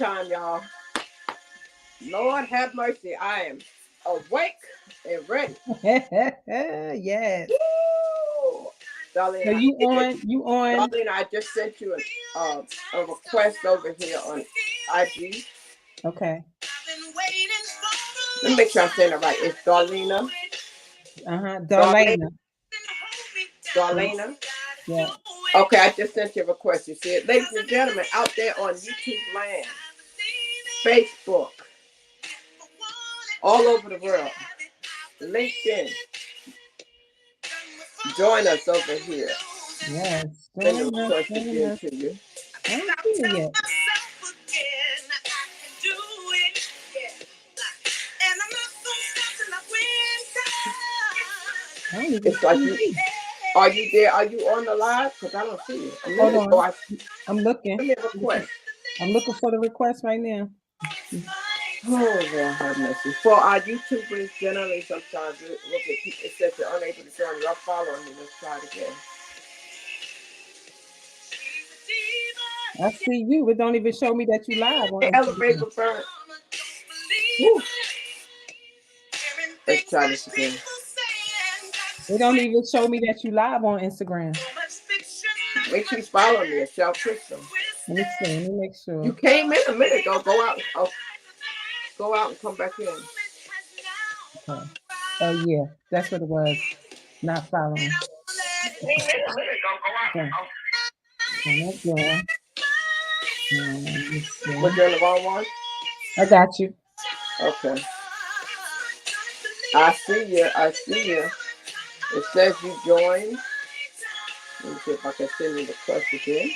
time, y'all. Lord have mercy. I am awake and ready. Yes. Woo! So Darlene, you on. Darlene, I just sent you a request over here on IG. Okay. Let me make sure I'm saying it right. It's Darlena. Darlene. Darlaina. Yeah. Darlena. Yeah. Okay, I just sent you a request. You see it? Ladies and gentlemen, out there on YouTube land, Facebook, all over the world, LinkedIn, join us over here. Yes. Send the Join us. request Join again us. to you. I don't see it yet. I don't even It's like see you. you. Are you there? Are you on the live? Because I don't see you. A Hold minute ago, on. I I'm looking. sent me a request. I'm looking for the request right now. Oh, Lord have mercy. For our YouTubers, generally, sometimes look at people, it says you're unable to join. You're following me. Let's try it again. I see you. It don't even show me that you live on Hey, elevate Instagram. the bird. Woo. Let's try this again. It don't even show me that you live on Instagram. Make sure you follow me at Shell Crystal. Let me see. Let me make You sure. came in a minute ago. Go out. Oh, go out and come back in. Okay. Oh yeah, that's what it was. Not following. Okay. So that's good. Let me Was see. you on the wrong one? I got you. Okay. I see you. I see you. It says you joined. Let me see if I can send you the request again.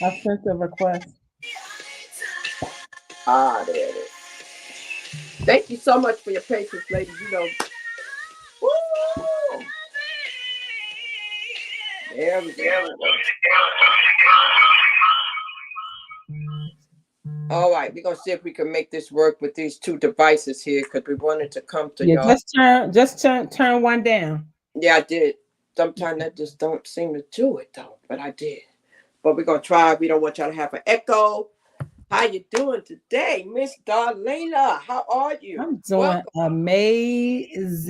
I sent the request. Ah, there it is. Thank you so much for your patience, ladies. You know, woo! There we go. All right, we're gonna see if we can make this work with these two devices here because we wanted to come to Yeah, y'all. turn one down. Yeah, I did. Sometimes that just don't seem to do it though, but I did. But we're gonna try. We don't want y'all to have an echo. How you doing today, Miss Darlaina? How are you? I'm doing Welcome. amazing.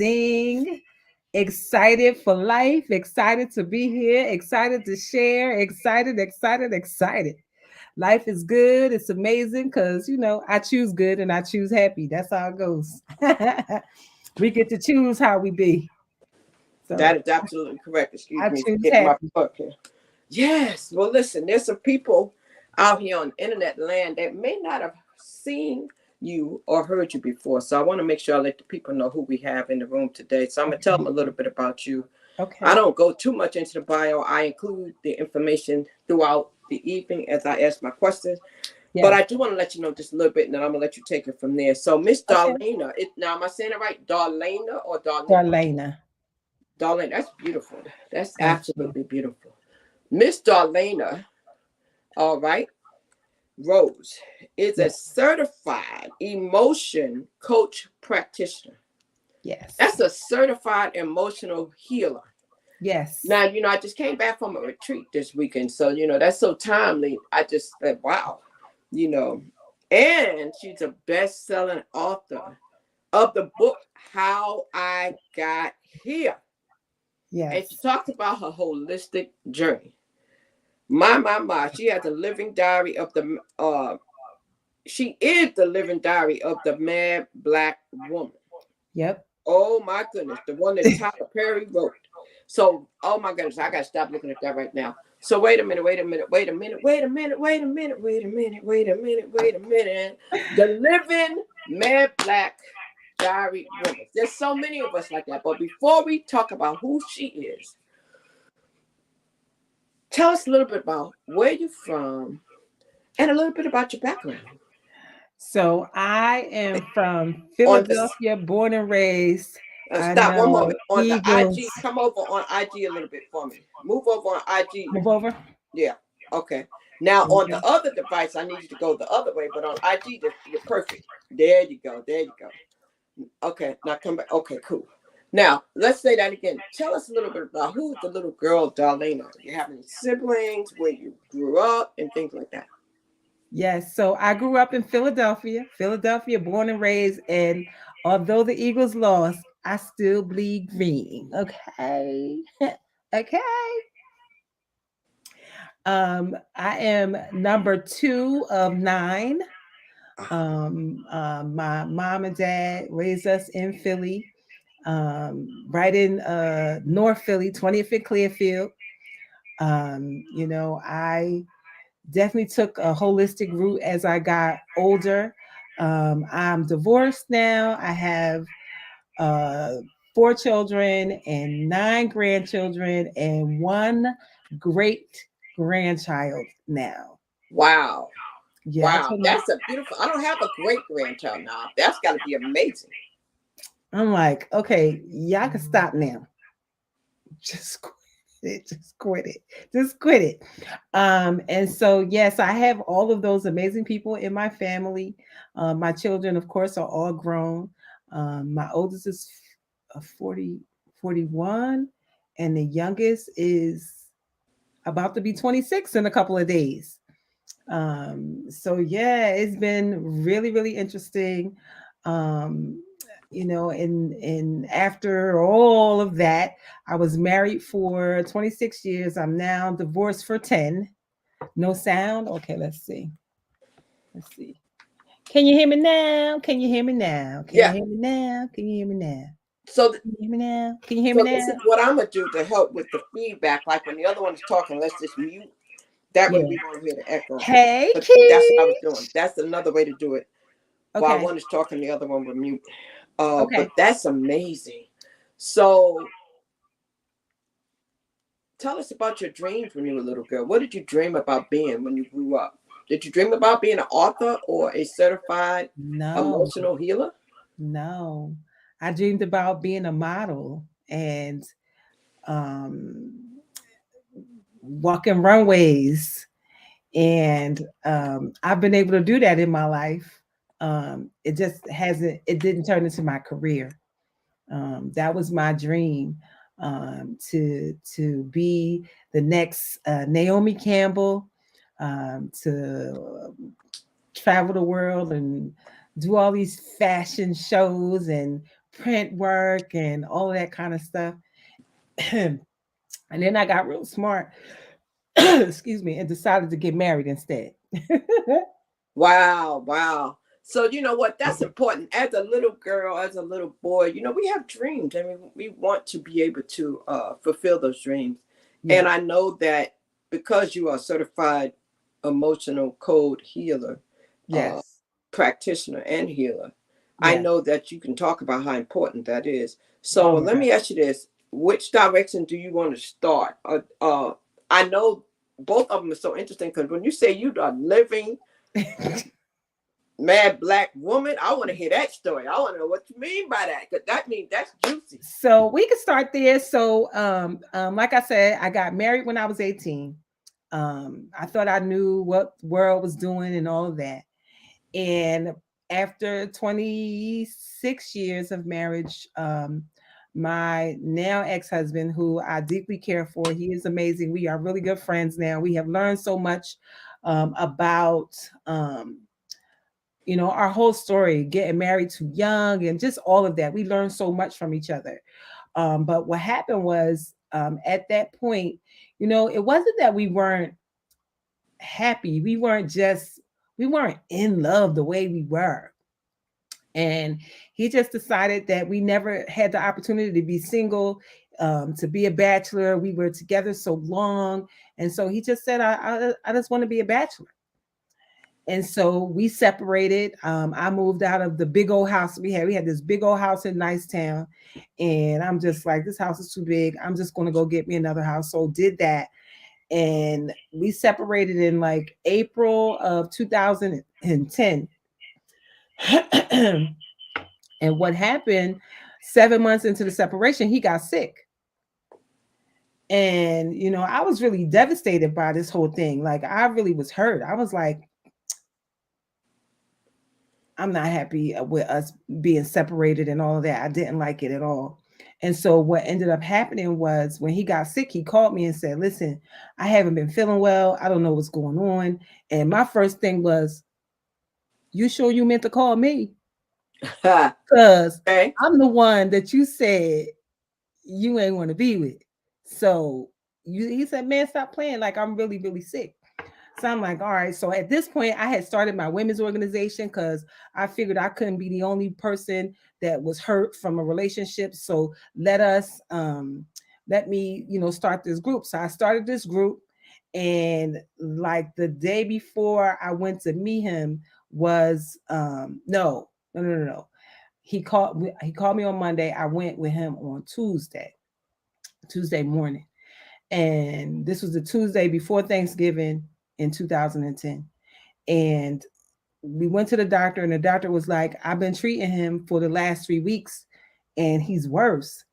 Excited for life, excited to be here, excited to share, excited. Life is good. It's amazing because, I choose good and I choose happy. That's how it goes. We get to choose how we be. That So is absolutely correct. Excuse I me for choose getting my happy. book here. Yes. Well, listen, there's some people out here on internet land that may not have seen you or heard you before. So I want to make sure I let the people know who we have in the room today. So I'm going to tell them a little bit about you. I Okay. don't go too much into the bio. I include the information throughout the evening as I ask my questions. But Yeah. I do want to let you know just a little bit, and then I'm going to let you take it from there. So Miss Okay. Darlaina, now am I saying it right? Darlaina or Darlena? Darlaina. Darlaina, that's beautiful. That's Thank you. absolutely beautiful. Miss Darlaina, all right, Rose is a Yeah. certified emotion coach practitioner. Yes. That's a certified emotional healer. Yes. Now, I just came back from a retreat this weekend. So, that's so timely. I just said, wow, you know. And she's a best-selling author of the book, How I Got Here. And she Yes. talks about her holistic journey. My. She has a living diary of she is the living diary of the mad black woman. Yep. Oh my goodness, the one that Tyler Perry wrote. So, oh my goodness, I gotta stop looking at that right now. So wait a minute. The living mad black diary woman. There's so many of us like that. But before we talk about who she is, tell us a little bit about where you're from and a little bit about your background. So I am from On the Philadelphia, born and raised. I stop one know moment on the Eagles. IG. Come over on IG a little bit for me. Move over on IG. Move over. Yeah. Okay. Now on Okay. the other device, I need you to go the other way, but on IG, you're perfect. There you go. There you go. Okay. Now come back. Okay. Cool. Now let's say that again. Tell us a little bit about who's the little girl, Darlena. Do you have any siblings? Where you grew up and things like that? Yes. So I grew up in Philadelphia, born and raised. And although the Eagles lost, I still bleed green. Okay. Okay. I am number two of nine. My mom and dad raised us in Philly, right in North Philly, 20th and Clearfield. I definitely took a holistic route as I got older. I'm divorced now. I have uh, four children and nine grandchildren and one great grandchild now. Wow. Yeah, I Wow. told my, That's a beautiful. I don't have a great grandchild now. That's got to be amazing. I'm like, okay, y'all can stop now. Just quit it. Just quit it. Just quit it. And so yes, I have all of those amazing people in my family. My children, of course, are all grown. My oldest is 40, 41, and the youngest is about to be 26 in a couple of days. So yeah, it's been really, really interesting. Um, and after all of that, I was married for 26 years. I'm now divorced for 10. No sound. Okay, let's see. Let's see. Can you hear me now? Can you hear me now? Can you Yeah. hear me now? Can you hear me now? So, Can you hear me now? Can you hear me so this now? is what I'm gonna do to help with the feedback. Like when the other one is talking, let's just mute. That way Yeah. we won't hear the echo. Hey, But see, that's what I was Key. doing. That's another way to do it. While Okay. one is talking, the other one will mute. Okay. But that's amazing. So tell us about your dreams when you were a little girl. What did you dream about being when you grew up? Did you dream about being an author or a certified No, emotional healer? no. I dreamed about being a model and um, walking runways. And I've been able to do that in my life. It just hasn't, it didn't turn into my career. That was my dream, to be the next Naomi Campbell, to travel the world and do all these fashion shows and print work and all that kind of stuff. And then I got real smart, excuse me, and decided to get married instead. Wow, wow. So you know what? That's important. As a little girl, as a little boy, we have dreams. I mean, we want to be able to fulfill those dreams. Yeah. And I know that because you are a certified emotional code healer, uh, Yes. practitioner, and healer, I Yes. know that you can talk about how important that is. So Oh my let me ask you this: which direction do you want to start? I know both of them are so interesting because when you say you are living God. mad black woman, I want to hear that story. I want to know what you mean by that because that means that's juicy. So we can start there. So, like I said, I got married when I was 18. I thought I knew what the world was doing and all of that. And after 26 years of marriage, my now ex-husband, who I deeply care for, he is amazing. We are really good friends now. We have learned so much about our whole story, getting married too young and just all of that. We learned so much from each other. But what happened was, at that point, it wasn't that we weren't happy. We weren't in love the way we were. And he just decided that we never had the opportunity to be single, to be a bachelor. We were together so long. And so he just said, I just want to be a bachelor. And so we separated. I moved out of the big old house we had. We had this big old house in Nicetown. And I'm just like, this house is too big. I'm just going to go get me another house. So did that. And we separated in like April of 2010. And what happened, 7 months into the separation, he got sick. And, I was really devastated by this whole thing. Like, I really was hurt. I was like, I'm not happy with us being separated and all of that. I didn't like it at all. And so what ended up happening was when he got sick, he called me and said, "Listen, I haven't been feeling well. I don't know what's going on." And my first thing was, "You sure you meant to call me? Because Okay. I'm the one that you said you ain't want to be with." So he said, "Man, stop playing. Like, I'm really, really sick." So I'm like, all right. So at this point, I had started my women's organization because I figured I couldn't be the only person that was hurt from a relationship. So let me, start this group. So I started this group, and like the day before I went to meet him was no, no, no, no, no. He called me on Monday. I went with him on Tuesday morning. And this was the Tuesday before Thanksgiving in 2010. And we went to the doctor, and the doctor was like, "I've been treating him for the last 3 weeks, and he's worse."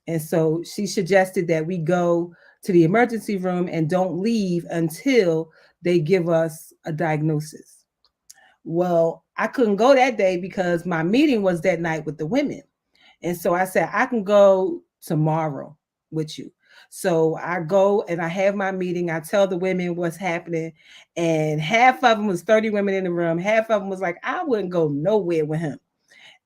And so she suggested that we go to the emergency room and don't leave until they give us a diagnosis. Well, I couldn't go that day because my meeting was that night with the women. And so I said, "I can go tomorrow with you." So I go and I have my meeting. I tell the women what's happening. And half of them was 30 women in the room. Half of them was like, "I wouldn't go nowhere with him."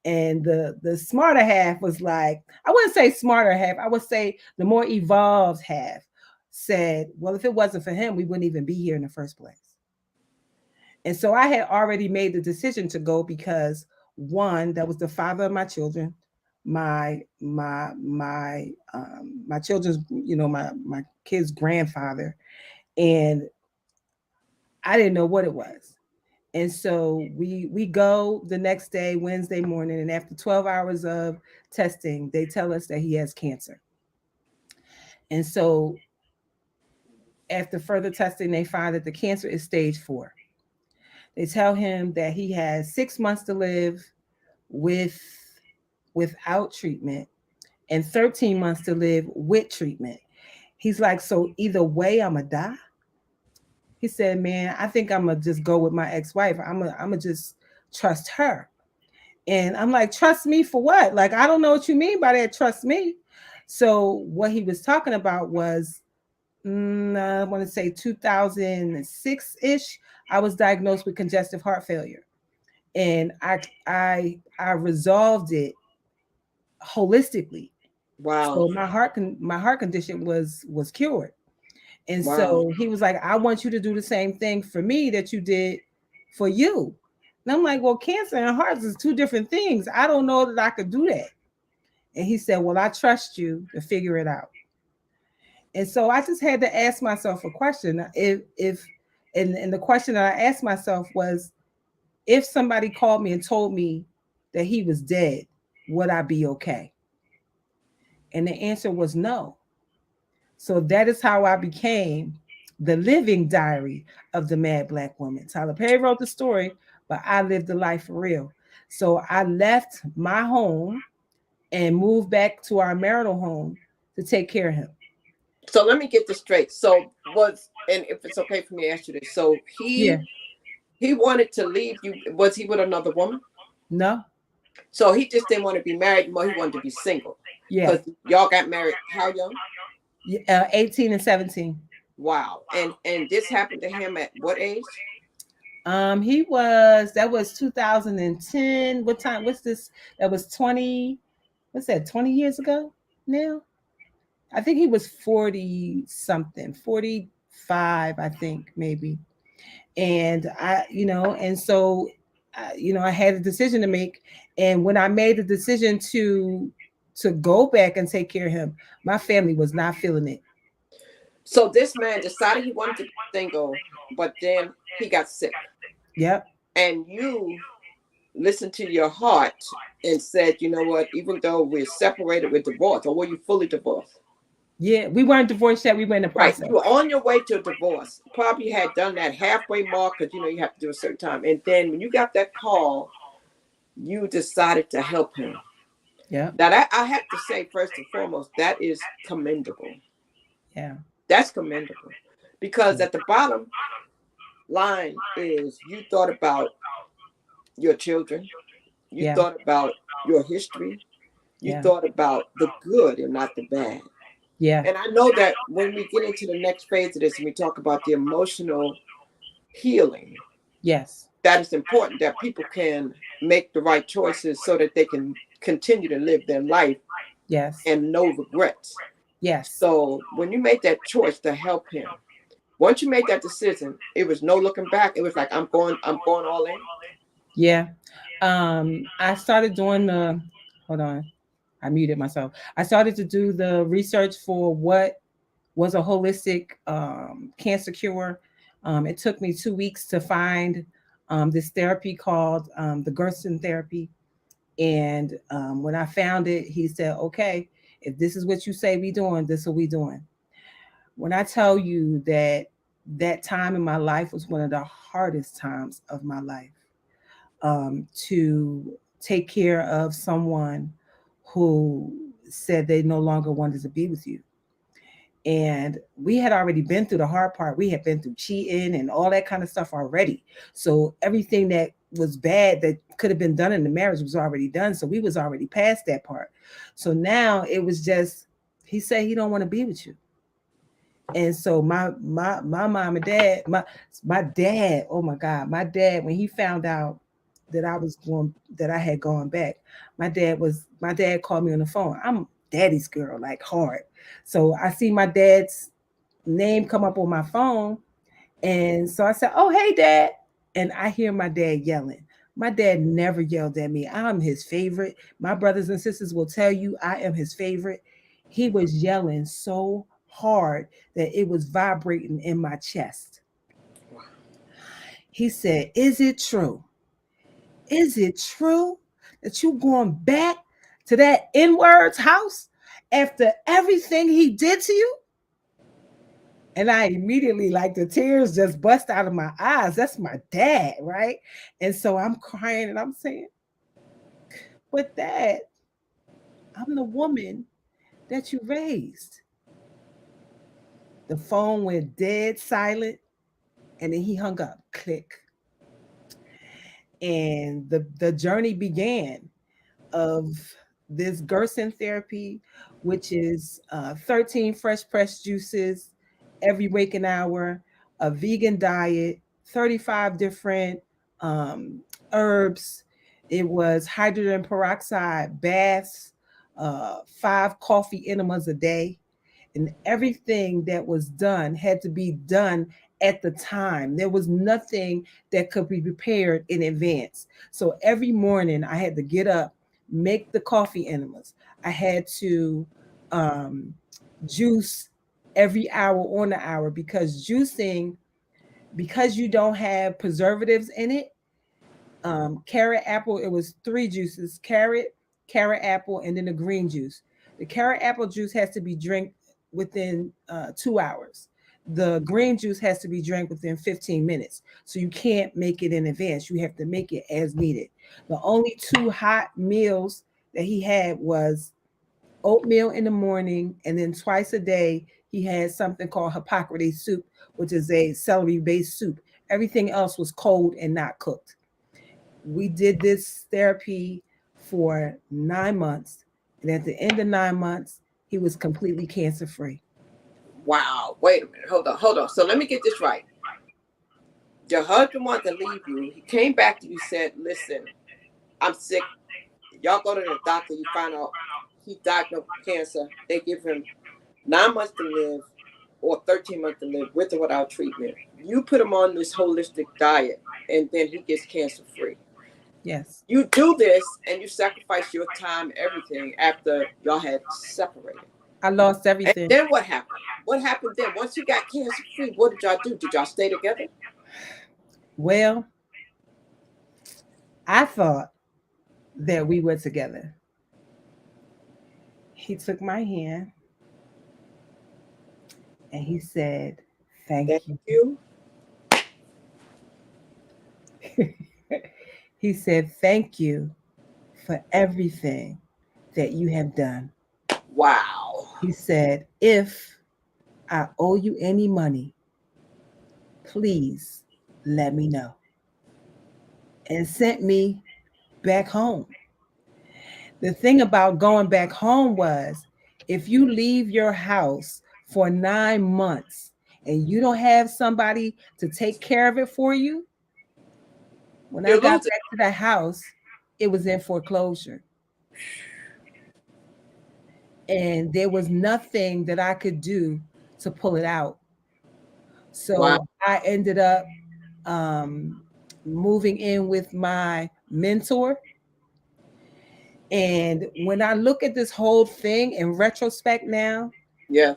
And the smarter half was like, I wouldn't say smarter half, I would say the more evolved half said, "Well, if it wasn't for him, we wouldn't even be here in the first place." And so I had already made the decision to go because, one, that was the father of my children, my children's, my kids' grandfather, and I didn't know what it was. And so we go the next day, Wednesday morning, and after 12 hours of testing, they tell us that he has cancer. And so after further testing, they find that the cancer is stage 4. They tell him that he has 6 months to live with without treatment and 13 months to live with treatment. He's like, "So either way, I'm gonna die." He said, "Man, I think I'm gonna just go with my ex-wife. I'm gonna just trust her." And I'm like, "Trust me for what? Like, I don't know what you mean by that. Trust me." So what he was talking about was, I want to say 2006 ish. I was diagnosed with congestive heart failure, and I resolved it holistically. Wow. So my heart condition was cured. And Wow. so he was like, "I want you to do the same thing for me that you did for you." And I'm like, "Well, cancer and hearts is two different things. I don't know that I could do that." And he said, "Well, I trust you to figure it out." And so I just had to ask myself a question. If and the question that I asked myself was, if somebody called me and told me that he was dead, would I be okay? And the answer was no. So that is how I became the living diary of the Mad Black Woman. Tyler Perry wrote the story, but I lived the life for real. So I left my home and moved back to our marital home to take care of him. So let me get this straight. So was, and if it's okay for me to ask you this, so Yeah. he wanted to leave you. Was he with another woman? No. So he just didn't want to be married anymore. He wanted to be single. Yeah. Because y'all got married how young? 18 and 17. Wow. And this happened to him at what age? That was 2010. What time? What's this? That was 20. What's that? 20 years ago now? I think he was 40 something, 45, I think maybe. And and so, I had a decision to make. And when I made the decision to go back and take care of him, my family was not feeling it. So this man decided he wanted to be single, but then he got sick. Yep. And you listened to your heart and said, you know what, even though we're separated, we're divorced, or were you fully divorced? Yeah, we weren't divorced yet. We were in the Right. process. You were on your way to a divorce. Probably had done that halfway mark because you know you have to do a certain time. And then when you got that call, you decided to help him. Yeah. Now that I have to say, first and foremost, that is commendable. Yeah. That's commendable. Because at the bottom line is you thought about your children, you Yeah. thought about your history, You Yeah. thought about the good and not the bad. Yeah. And I know that when we get into the next phase of this and we talk about the emotional healing, Yes. that is important that people can make the right choices so that they can continue to live their life Yes. and no regrets. Yes. So when you made that choice to help him, once you made that decision, it was no looking back. It was like I'm going all in. Yeah. I started doing the, hold on, I muted myself. I started to do the research for what was a holistic cancer cure. It took me 2 weeks to find this therapy called the Gerson therapy. And when I found it, he said, okay, if this is what you say we doing, this is what we doing. When I tell you that that time in my life was one of the hardest times of my life, to take care of someone who said they no longer wanted to be with you. And we had already been through the hard part. We had been through cheating and all that kind of stuff already. So everything that was bad that could have been done in the marriage was already done. So we was already past that part. So now it was just, he said he don't want to be with you. And so my mom and dad, my dad, oh my God, my dad, when he found out that I was going, that I had gone back, my dad called me on the phone. I'm daddy's girl, like hard. So I see my dad's name come up on my phone. And so I said, oh, hey, dad. And I hear my dad yelling. My dad never yelled at me. I'm his favorite. My brothers and sisters will tell you I am his favorite. He was yelling so hard that it was vibrating in my chest. He said, is it true? Is it true that you going back to that N-word's house after everything he did to you? And I immediately, like, the tears just bust out of my eyes. That's my dad, right? And so I'm crying and I'm saying, but dad, I'm the woman that you raised. The phone went dead silent and then he hung up. Click. And the journey began of this Gerson therapy, which is 13 fresh pressed juices every waking hour, a vegan diet, 35 different um, herbs. It was hydrogen peroxide baths, 5 coffee enemas a day, and everything that was done had to be done at the time. There was nothing that could be prepared in advance. So every morning I had to get up, make the coffee enemas. I had to um, juice every hour on the hour, because juicing, because you don't have preservatives in it, carrot, apple. It was 3 juices: carrot, apple, and then the green juice. The carrot apple juice has to be drank within 2 hours. The green juice has to be drank within 15 minutes. So you can't make it in advance. You have to make it as needed. The only 2 hot meals that he had was oatmeal in the morning, and then twice a day he had something called Hippocrates soup, which is a celery based soup. Everything else was cold and not cooked. We did this therapy for 9 months. And at the end of 9 months, he was completely cancer free. Wow. Wait a minute. Hold on. Hold on. So let me get this right. Your husband wanted to leave you. He came back to you, said, listen, I'm sick. Y'all go to the doctor. You find out he diagnosed with cancer. They give him 9 months to live or 13 months to live with or without treatment. You put him on this holistic diet and then he gets cancer free. Yes. You do this and you sacrifice your time, everything after y'all had separated. I lost And everything. then what happened? What happened then? Once he got cancer free, what did y'all do? Did y'all stay together? Well, I thought that we were together. He took my hand and he said, thank Thank you. you. He said, thank you for everything that you have done. Wow. He said, if I owe you any money, please let me know. And sent me back home. The thing about going back home was if you leave your house for 9 months and you don't have somebody to take care of it for you, when I You got lose it. back to the house, it was in foreclosure. And there was nothing that I could do to pull it out. Wow. So I ended up um, moving in with my mentor. And when I look at this whole thing in retrospect now, Yeah.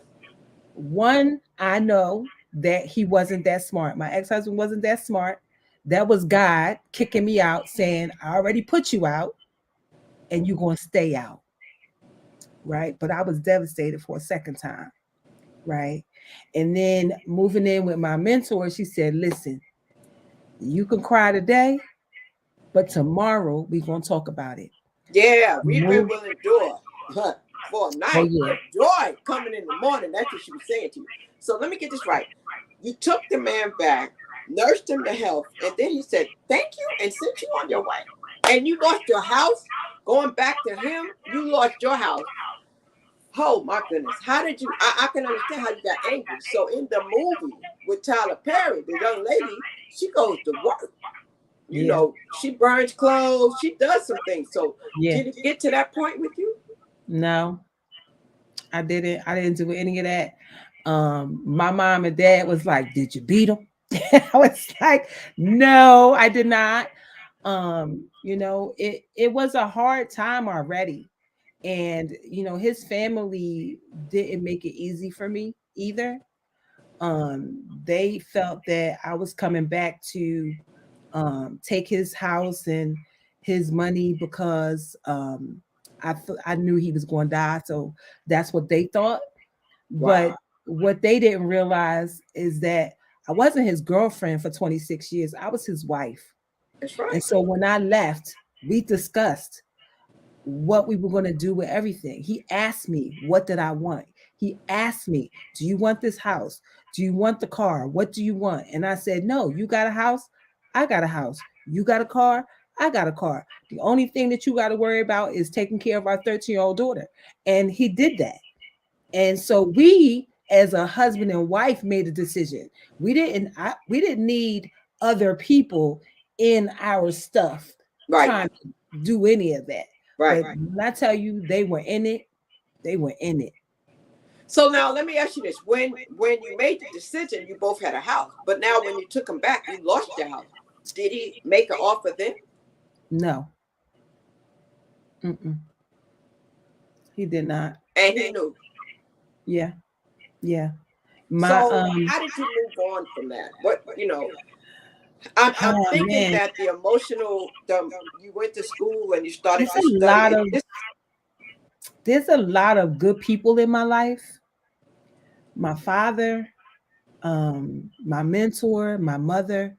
one, I know that he wasn't that smart. My ex husband wasn't that smart. That was God kicking me out, saying, I already put you out and you're going to stay out. Right. But I was devastated for a second time. Right. And then moving in with my mentor, she said, listen, you can cry today, but tomorrow we're going to talk about it. Yeah. Weeping Move. will endure for a Oh, night, yeah. but joy coming in the morning. That's what she was saying to you. So let me get this right. You took the man back, nursed him to health, and then he said, thank you, and sent you on your way. And you lost your house. Going back to him, you lost your house. Oh my goodness. How did you? I can understand how you got angry. So in the movie with Tyler Perry, the young lady, she goes to work. You Yeah. know, she burns clothes, she does some things. So Yeah. did it get to that point with you? No, I didn't. I didn't do any of that. My mom and dad was like, "Did you beat him?" I was like, "No, I did not." It was a hard time already, and his family didn't make it easy for me either. They felt that I was coming back to take his house and his money because I knew he was going to die, so that's what they thought. But Wow. what they didn't realize is that I wasn't his girlfriend for 26 years. I was his wife. That's And right. so when I left, we discussed what we were going to do with everything. He asked me, what did I want? He asked me, do you want this house? Do you want the car? What do you want? And I said, no, you got a house. I got a house. You got a car. I got a car. The only thing that you got to worry about is taking care of our 13-year-old daughter. And he did that. And so we, as a husband and wife, made a decision. We didn't need other people in our stuff Right. trying to do any of that. Right. But when I tell you they were in it, they were in it. So now let me ask you this. When you made the decision, you both had a house. But now when you took him back, you lost your house. Did he make an offer then? No, mm-mm, he did not. And he knew. Yeah, yeah. My So how did you move on from that? What I'm oh thinking man, that the emotional you went to school and you started there's to a study lot and of this there's a lot of good people in my life. My father, my mentor, my mother,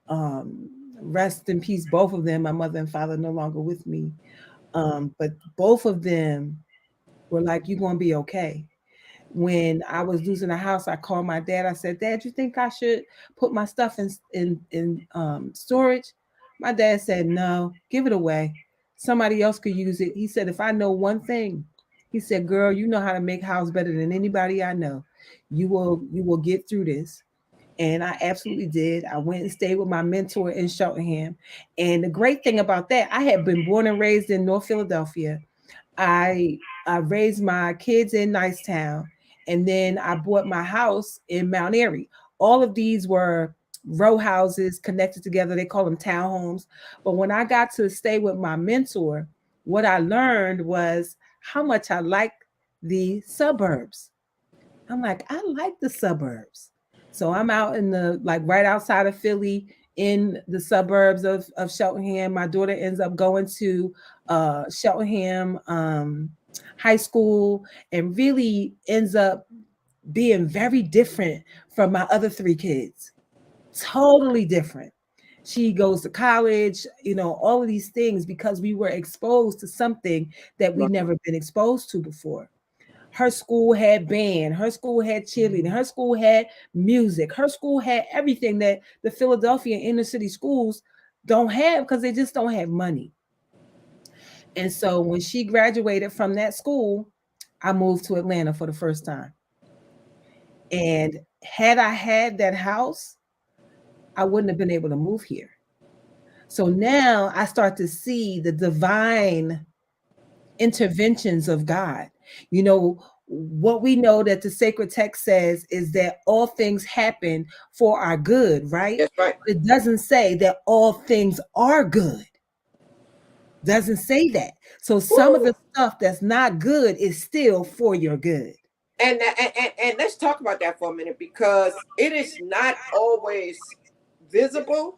um, rest in peace, both of them. My mother and father no longer with me. But both of them were like, "You're gonna be okay." When I was losing a house, I called my dad. I said, "Dad, you think I should put my stuff in storage?" My dad said, "No, give it away. Somebody else could use it." He said, "If I know one thing," he said, "Girl, you know how to make house better than anybody I know. You will get through this." And I absolutely did. I went and stayed with my mentor in Cheltenham. And the great thing about that, I had been born and raised in North Philadelphia. I I raised my kids in Nicetown, and then I bought my house in Mount Airy. All of these were row houses connected together. They call them townhomes. But when I got to stay with my mentor, what I learned was how much I like the suburbs. I'm like, I like the suburbs. So I'm out in the like right outside of Philly in the suburbs of Cheltenham. My daughter ends up going to Cheltenham High School and really ends up being very different from my other three kids. Totally different. She goes to college, all of these things because we were exposed to something that we never been exposed to before. Her school had band, her school had cheerleading, her school had music, her school had everything that the Philadelphia inner city schools don't have because they just don't have money. And so when she graduated from that school, I moved to Atlanta for the first time. And had I had that house, I wouldn't have been able to move here. So now I start to see the divine interventions of God. You know, what we know that the sacred text says is that all things happen for our good, right? That's right. It doesn't say that all things are good. Doesn't say that. So some of Woo. the stuff that's not good is still for your good. And let's talk about that for a minute, because it is not always visible,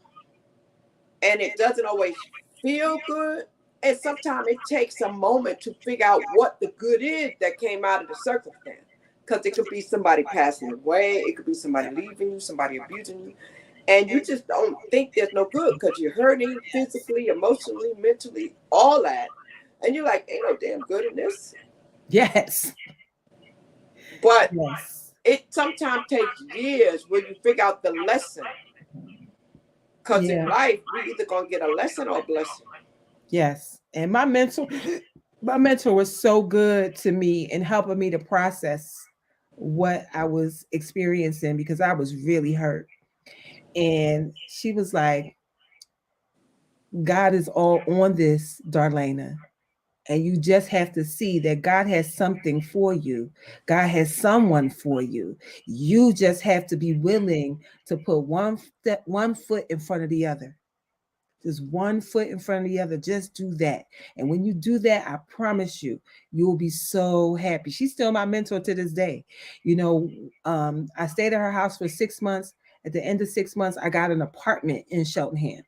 and it doesn't always feel good. And sometimes it takes a moment to figure out what the good is that came out of the circumstance. Because it could be somebody passing away, it could be somebody leaving you, somebody abusing you, and you just don't think there's no good because you're hurting physically, emotionally, mentally, all that. And you're like, ain't no damn good in this. Yes. But Yes. it sometimes takes years where you figure out the lesson. Because in Yeah. life, we either going to get a lesson or a blessing. Yes. And my mentor was so good to me in helping me to process what I was experiencing because I was really hurt. And she was like, God is all on this, Darlaina. And you just have to see that God has something for you. God has someone for you. You just have to be willing to put one foot in front of the other. Just one foot in front of the other. Just do that. And when you do that, I promise you, you'll be so happy. She's still my mentor to this day. You know, I stayed at her house for 6 months. At the end of 6 months, I got an apartment in Cheltenham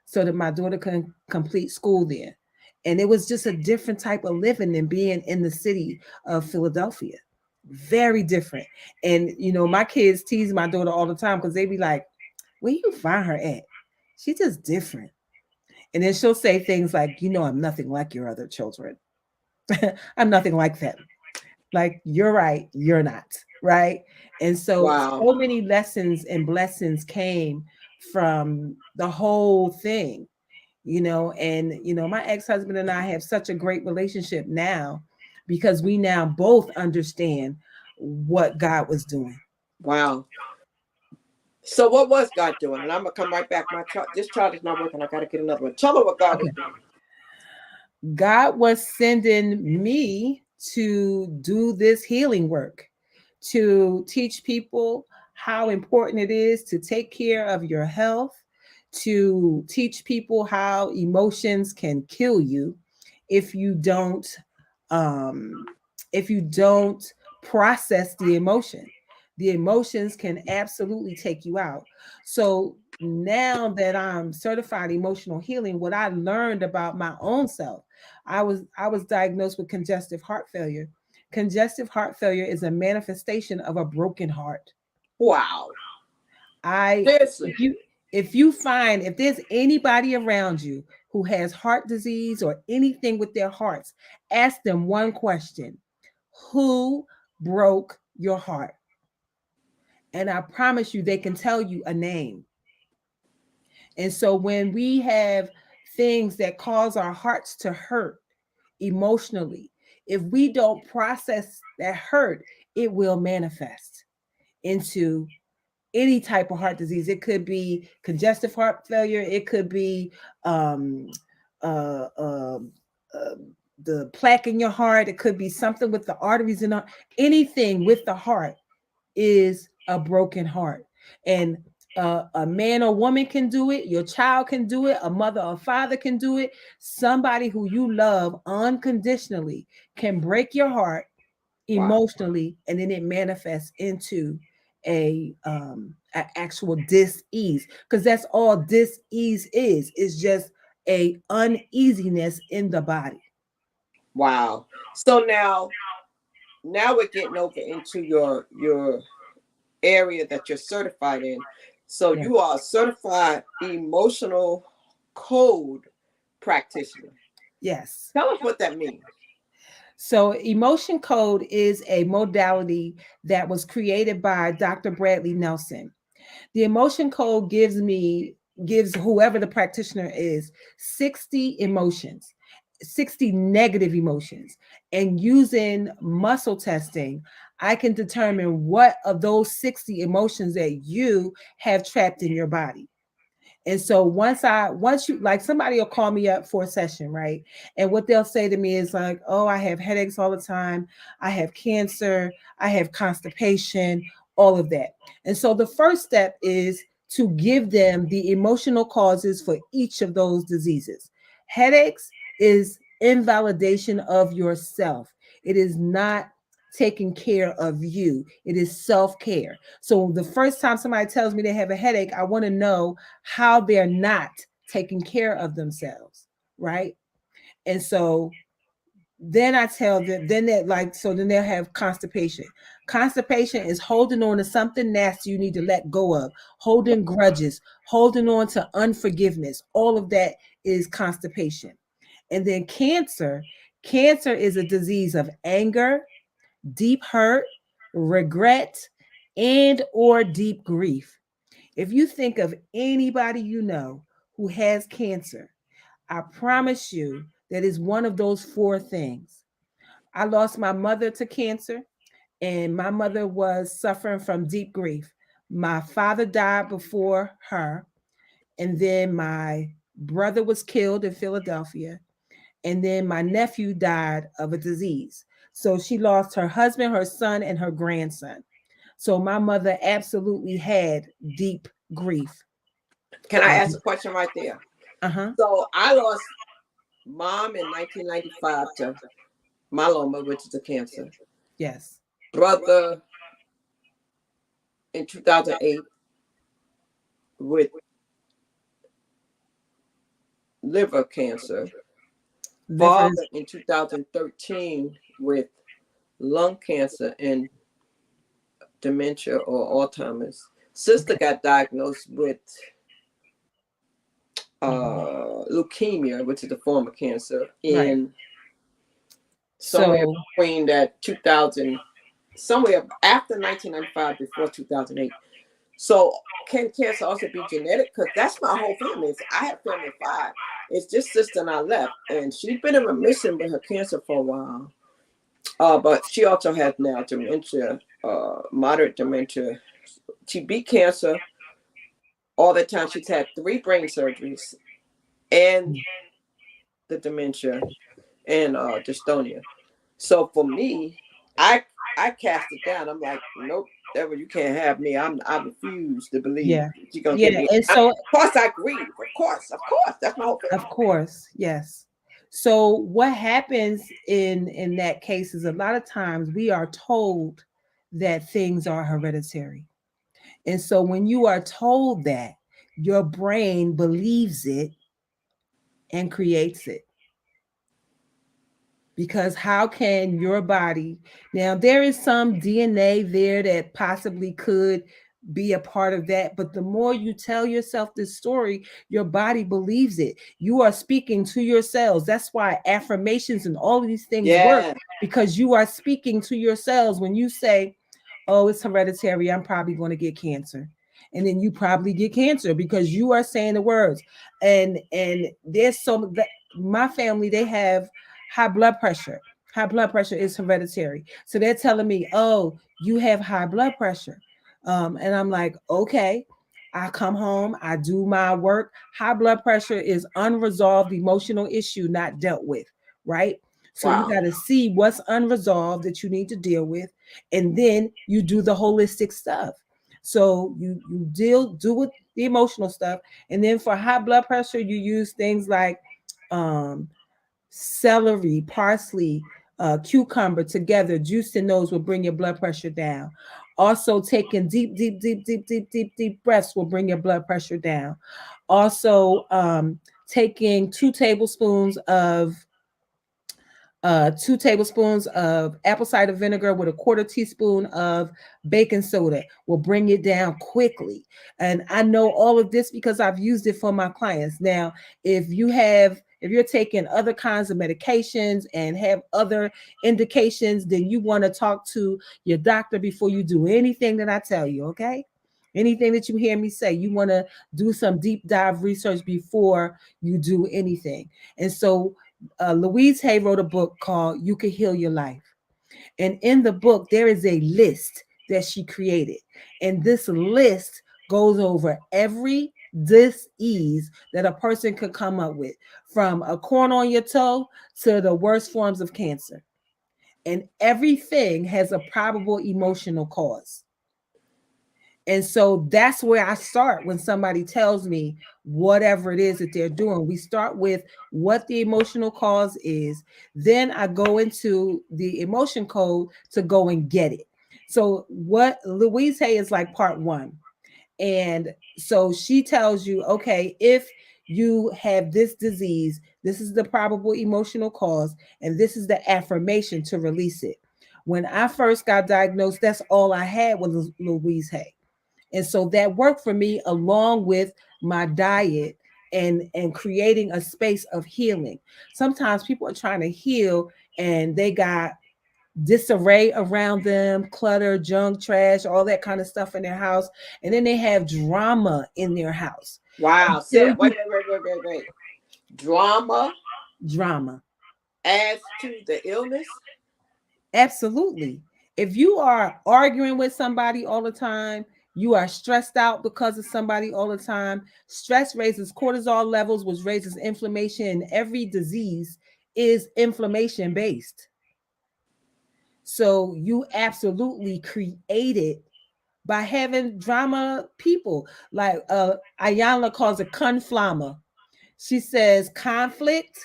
so that my daughter can complete school there. And it was just a different type of living than being in the city of Philadelphia. Very different. And, you know, my kids tease my daughter all the time because they be like, where you find her at? She's just different. And then she'll say things like, you know, I'm nothing like your other children. I'm nothing like them. Like, you're right, you're not. Right. And so, Wow. so many lessons and blessings came from the whole thing, you know. And, you know, my ex husband and I have such a great relationship now because we now both understand what God was doing. Wow. So what was God doing? And I'm gonna come right back. My chart, this chart is not working. I gotta get another one. Tell me what God was Okay. doing. God was sending me to do this healing work, to teach people how important it is to take care of your health, to teach people how emotions can kill you if you don't um if you don't process the emotion. The emotions can absolutely take you out. So now that I'm certified emotional healing, what I learned about my own self, I was diagnosed with congestive heart failure. Congestive heart failure is a manifestation of a broken heart. Wow. I Seriously. if you find if there's anybody around you who has heart disease or anything with their hearts, ask them one question. Who broke your heart? And I promise you they can tell you a name. And so when we have things that cause our hearts to hurt emotionally, if we don't process that hurt, it will manifest into any type of heart disease. It could be congestive heart failure. It could be um, uh, uh, uh, the plaque in your heart. It could be something with the arteries in the anything with the heart is a broken heart. And a man or woman can do it. Your child can do it. A mother or father can do it. Somebody who you love unconditionally can break your heart Wow. emotionally, and then it manifests into an actual dis-ease, because that's all dis-ease is just a uneasiness in the body. Wow. So now we're getting over into your area that you're certified in. So Yeah. you are a certified emotional code practitioner. Yes. Tell us what that means. So emotion code is a modality that was created by Dr. Bradley Nelson. The emotion code gives whoever the practitioner is 60 emotions. 60 negative emotions. And using muscle testing, I can determine what of those 60 emotions that you have trapped in your body. And so once you, like, somebody will call me up for a session, right? And what they'll say to me is like, "Oh, I have headaches all the time. I have cancer. I have constipation, all of that." And so the first step is to give them the emotional causes for each of those diseases. Headaches is invalidation of yourself. It is not taking care of you. It is self-care. So the first time somebody tells me they have a headache, I want to know how they're not taking care of themselves, right? And so then I tell them, then they're like, so then they'll have constipation. Constipation is holding on to something nasty you need to let go of, holding grudges, holding on to unforgiveness. All of that is constipation. And then cancer is a disease of anger, deep hurt, regret, and or deep grief. If you think of anybody you know who has cancer, I promise you that is one of those four things. I lost my mother to cancer, and my mother was suffering from deep grief. My father died before her, and then my brother was killed in Philadelphia, and then my nephew died of a disease. So she lost her husband, her son, and her grandson. So my mother absolutely had deep grief. Can I Um, ask a question right there? uh-huh. So I lost mom in 1995 to myeloma, which is a cancer. Yes. Brother in 2008 with liver cancer. Liver is Father in 2013 with lung cancer and dementia or Alzheimer's. Sister got diagnosed with leukemia, which is a form of cancer, right. in somewhere So between that 2000, somewhere after 1995, before 2008. So can cancer also be genetic? Because that's my whole family. I have family of five. It's just sister and I left, and she's been in remission with her cancer for a while. But she also has now dementia, moderate dementia. She beat cancer all the time. She's had 3 brain surgeries and the dementia and dystonia. So for me, I I cast it down. I'm like, nope, devil, you can't have me. I refuse to believe yeah. she's gonna Yeah. get me. And Of so course, I grieve. Of course, that's my whole of family. course, yes. So what happens in that case is a lot of times we are told that things are hereditary. And so when you are told that, your brain believes it and creates it. Because how can your body, now there is some DNA there that possibly could be a part of that, but the more you tell yourself this story, your body believes it. You are speaking to your cells. That's why affirmations and all of these things work, Yeah, because you are speaking to your cells. When you say, "Oh, it's hereditary, I'm probably going to get cancer," and then you probably get cancer because you are saying the words. And there's so that my family, they have high blood pressure. High blood pressure is hereditary. So they're telling me, "Oh, you have high blood pressure." And I'm like, "Okay." I come home, I do my work. High blood pressure is unresolved emotional issue not dealt with, right? So you wow. got to see what's unresolved that you need to deal with, and then you do the holistic stuff. So you do with the emotional stuff, and then for high blood pressure, you use things like um, celery, parsley, cucumber together. Juicing those will bring your blood pressure down. Also, taking deep breaths will bring your blood pressure down. Also, taking 2 tablespoons of apple cider vinegar with a quarter teaspoon of baking soda will bring it down quickly. And I know all of this because I've used it for my clients. Now, if you're taking other kinds of medications and have other indications, then you want to talk to your doctor before you do anything that I tell you, okay? Anything that you hear me say, you want to do some deep dive research before you do anything. And so Louise Hay wrote a book called You Can Heal Your Life. And in the book, there is a list that she created. And this list goes over every disease that a person could come up with, from a corn on your toe to the worst forms of cancer. And everything has a probable emotional cause. And so that's where I start when somebody tells me whatever it is that they're doing. We start with what the emotional cause is. Then I go into the emotion code to go and get it. So what Louise Hay is like part one. And so she tells you, okay, if you have this disease, this is the probable emotional cause, and this is the affirmation to release it. When I first got diagnosed, that's all I had was Louise Hay. And so that worked for me, along with my diet and creating a space of healing. Sometimes people are trying to heal and they got disarray around them, clutter, junk, trash, all that kind of stuff in their house. And then they have drama in their house. Wow. Until Said, wait. Drama drama. adds to the illness. Absolutely. If you are arguing with somebody all the time, you are stressed out because of somebody all the time. Stress raises cortisol levels, which raises inflammation, and every disease is inflammation based. So you absolutely create it by having drama people. Like Ayala calls it conflama. She says conflict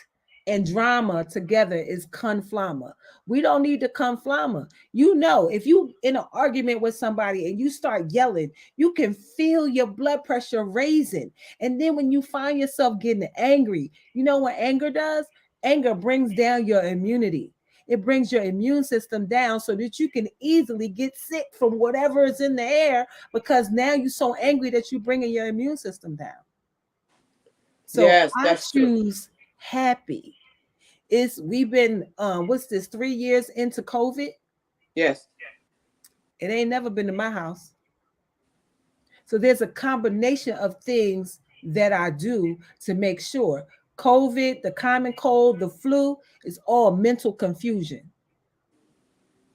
and drama together is conflama. We don't need to conflama. You know, if you in an argument with somebody and you start yelling, you can feel your blood pressure raising. And then when you find yourself getting angry, you know what anger does? Anger brings down your immunity. It brings your immune system down so that you can easily get sick from whatever is in the air, because now you're so angry that you're bringing your immune system down. So Yes, I that's true. choose happy. It's we've been what's this, 3 years into COVID? Yes. It ain't never been to my house. So there's a combination of things that I do to make sure. COVID, the common cold, the flu is all mental confusion.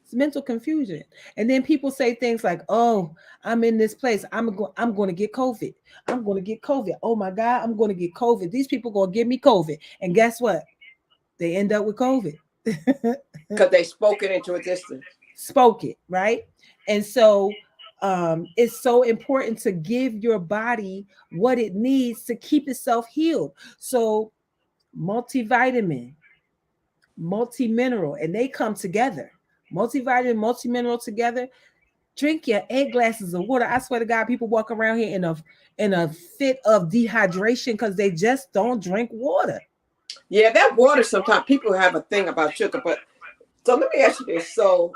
It's mental confusion. And then people say things like, "Oh, I'm in this place. I'm going to get COVID. I'm going to get COVID. Oh my God, I'm going to get COVID. These people going to give me COVID." And guess what? They end up with COVID. Because they spoke it into existence. Spoke it, right? And so it's so important to give your body what it needs to keep itself healed. So multivitamin, multi-mineral, and they come together. Multivitamin, multi-mineral together. Drink your 8 glasses of water. I swear to God, people walk around here in a fit of dehydration because they just don't drink water. Yeah, that water, sometimes people have a thing about sugar. But so let me ask you this. So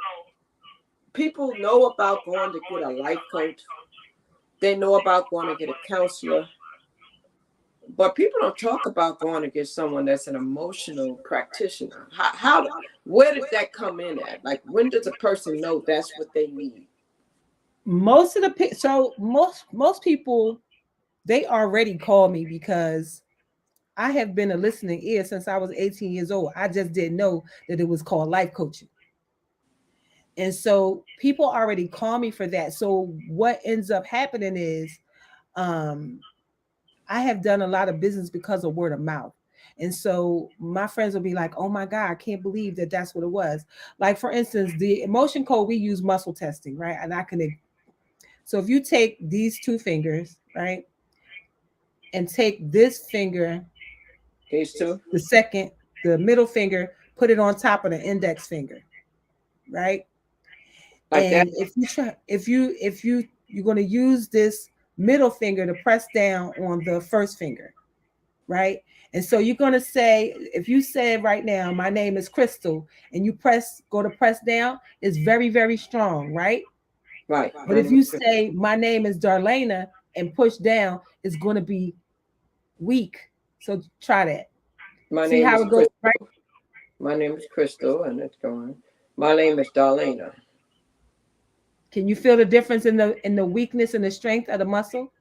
people know about going to get a life coach. They know about going to get a counselor. But people don't talk about going to get someone that's an emotional practitioner. Where did that come in at? Like, when does a person know that's what they need? Most people, they already call me because I have been a listening ear since I was 18 years old. I just didn't know that it was called life coaching. And so people already call me for that. So what ends up happening is um, I have done a lot of business because of word of mouth. And so my friends will be like, "Oh my God, I can't believe that that's what it was." Like, for instance, the emotion code, we use muscle testing, right? And I can, so if you take these two fingers, right, and take this finger, These two? the second, the middle finger, put it on top of the index finger, right? Like that? And if you try, you're going to use this middle finger to press down on the first finger, right? And so you're going to say, if you say right now, "My name is Crystal," and you go to press down, it's very, very strong, right? Right. But My if name you is Chris. say, "My name is Darlaina," and push down, it's going to be weak. So try that. My See name how is it goes, Chris. right? My name is Crystal, and it's going. My name is Darlena. Can you feel the difference in the weakness and the strength of the muscle?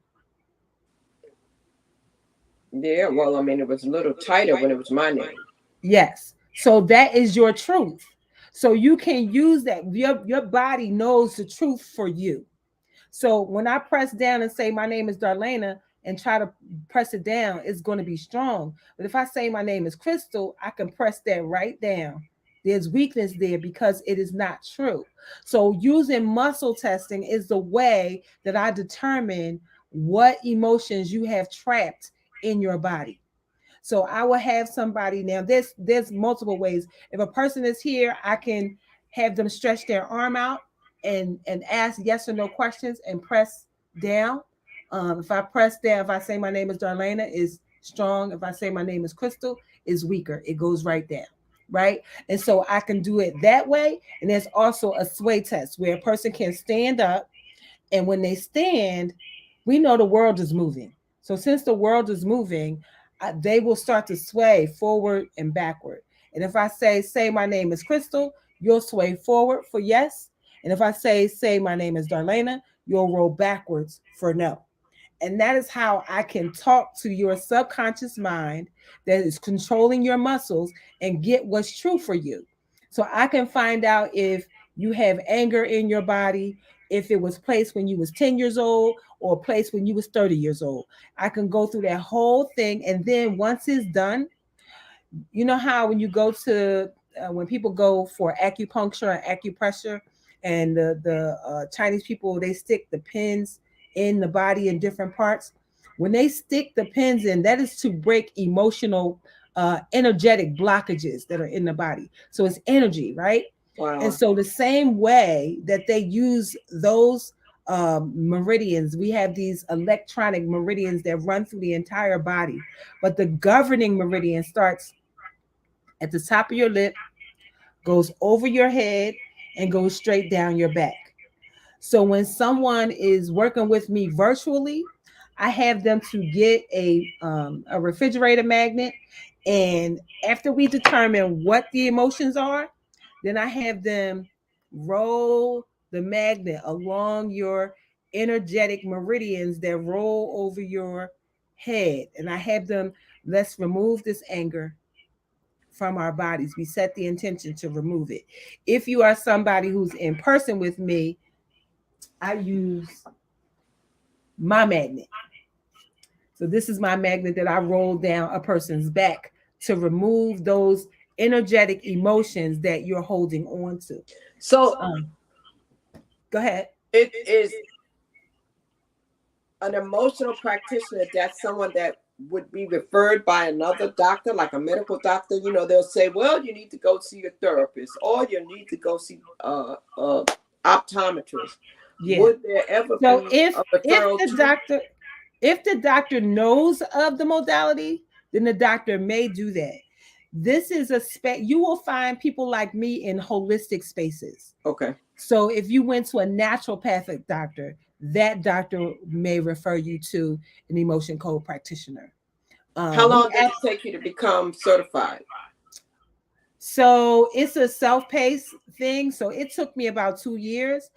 Yeah, well, I mean, it was a little tighter when it was my name. Yes. So that is your truth. So you can use that. Your body knows the truth for you. So when I press down and say my name is Darlaina and try to press it down, it's going to be strong. But if I say my name is Crystal, I can press that right down. There's weakness there because it is not true. So using muscle testing is the way that I determine what emotions you have trapped in your body. So I will have somebody now. There's multiple ways. If a person is here, I can have them stretch their arm out and ask yes or no questions and press down. If I press down, if I say my name is Darlena, is strong. If I say my name is Crystal, is weaker. It goes right down. Right. And so I can do it that way. And there's also a sway test where a person can stand up, and when they stand, we know the world is moving. So since the world is moving, they will start to sway forward and backward. And if I say my name is Crystal, you'll sway forward for yes. And if I say my name is Darlena, you'll roll backwards for no. And that is how I can talk to your subconscious mind that is controlling your muscles and get what's true for you. So I can find out if you have anger in your body, if it was placed when you was 10 years old or placed when you was 30 years old. I can go through that whole thing, and then once it's done, you know how when you go to when people go for acupuncture and acupressure, and the Chinese people, they stick the pins in the body in different parts. When they stick the pins in, that is to break emotional, energetic blockages that are in the body. So it's energy, right? And Wow. so the same way that they use those meridians, we have these electronic meridians that run through the entire body, but the governing meridian starts at the top of your lip, goes over your head, and goes straight down your back. So when someone is working with me virtually, I have them to get a refrigerator magnet, and after we determine what the emotions are, then I have them roll the magnet along your energetic meridians that roll over your head, and I have them, let's remove this anger from our bodies. We set the intention to remove it. If you are somebody who's in person with me, I use my magnet. So this is my magnet that I roll down a person's back to remove those energetic emotions that you're holding on to. So Um, Go ahead. it is an emotional practitioner. That's someone that would be referred by another doctor, like a medical doctor. You know, they'll say, well, you need to go see a therapist, or you need to go see optometrist. Yeah. Would there ever So be if a if referral the to? doctor if the doctor knows of the modality, then the doctor may do that. This is you will find people like me in holistic spaces. Okay. So if you went to a naturopathic doctor, that doctor may refer you to an emotion code practitioner. How We long does it take you to become certified? So it's a self-paced thing. So it took me about 2 years,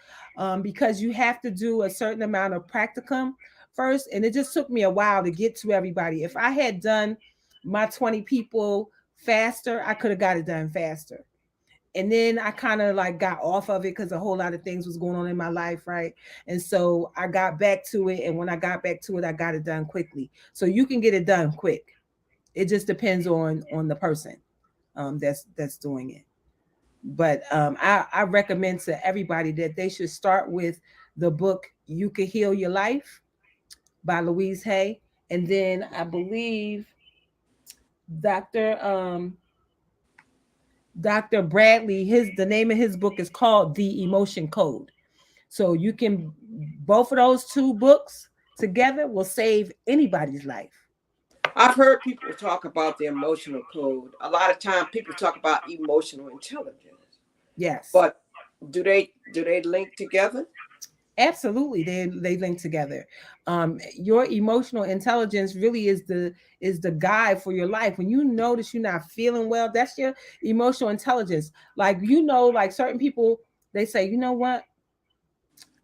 because you have to do a certain amount of practicum first, and it just took me a while to get to everybody. If I had done my 20 people faster, I could have got it done faster. And then I kind of like got off of it because a whole lot of things was going on in my life, right? And so I got back to it, and when I got back to it, I got it done quickly. So you can get it done quick. It just depends on the person, that's doing it. But I recommend to everybody that they should start with the book "You Can Heal Your Life" by Louise Hay, and then I believe Doctor Dr. Bradley, his the name of his book is called The Emotion Code. So you can, both of those two books together will save anybody's life. I've heard people talk about the emotional code. A lot of time people talk about emotional intelligence. Yes. But do they link together? Absolutely, they link together. Your emotional intelligence really is the guide for your life. When you notice you're not feeling well, that's your emotional intelligence. Like, like certain people, they say, you know what,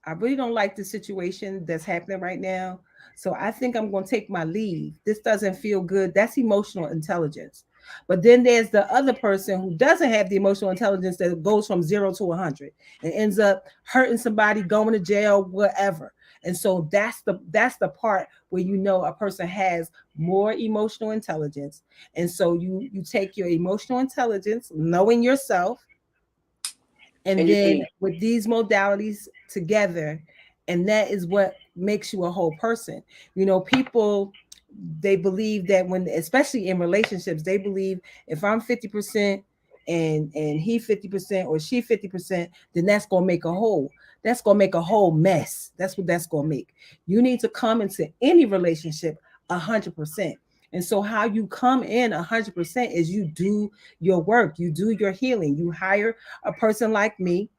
I really don't like the situation that's happening right now, so I think I'm going to take my leave. This doesn't feel good. That's emotional intelligence. But then there's the other person who doesn't have the emotional intelligence that goes from 0 to 100 and ends up hurting somebody, going to jail, whatever. And so that's the part where you know a person has more emotional intelligence. And so you take your emotional intelligence, knowing yourself, and And you then can, with these modalities together, and that is what makes you a whole person. People, they believe that when, especially in relationships, they believe if I'm 50% and he 50% or she 50%, then that's going to make a whole. That's going to make a whole mess. That's what that's going to make. You need to come into any relationship 100%. And so how you come in 100% is you do your work, you do your healing, you hire a person like me,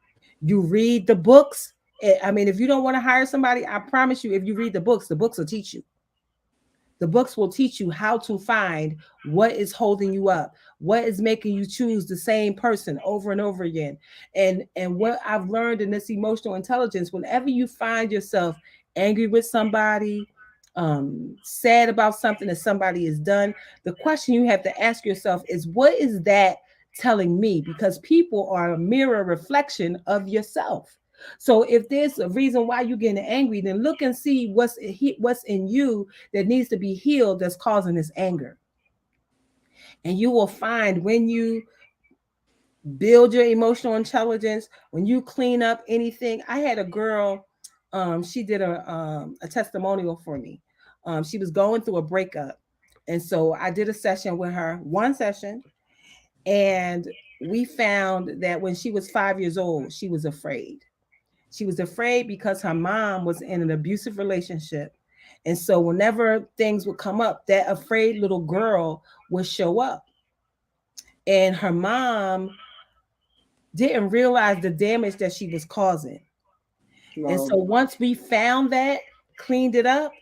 you read the books. I mean, if you don't want to hire somebody, I promise you, if you read the books will teach you. The books will teach you how to find what is holding you up, what is making you choose the same person over and over again. And what I've learned in this emotional intelligence, whenever you find yourself angry with somebody, sad about something that somebody has done, the question you have to ask yourself is, what is that telling me? Because people are a mirror reflection of yourself. So if there's a reason why you're getting angry, then look and see what's in you that needs to be healed, that's causing this anger. And you will find, when you build your emotional intelligence, when you clean up anything. I had a girl, she did a testimonial for me. She was going through a breakup. And so I did a session with her, one session, and we found that when she was 5 years old, she was afraid. She was afraid because her mom was in an abusive relationship. And so whenever things would come up, that afraid little girl would show up. And her mom didn't realize the damage that she was causing. And well, so once we found that, cleaned it up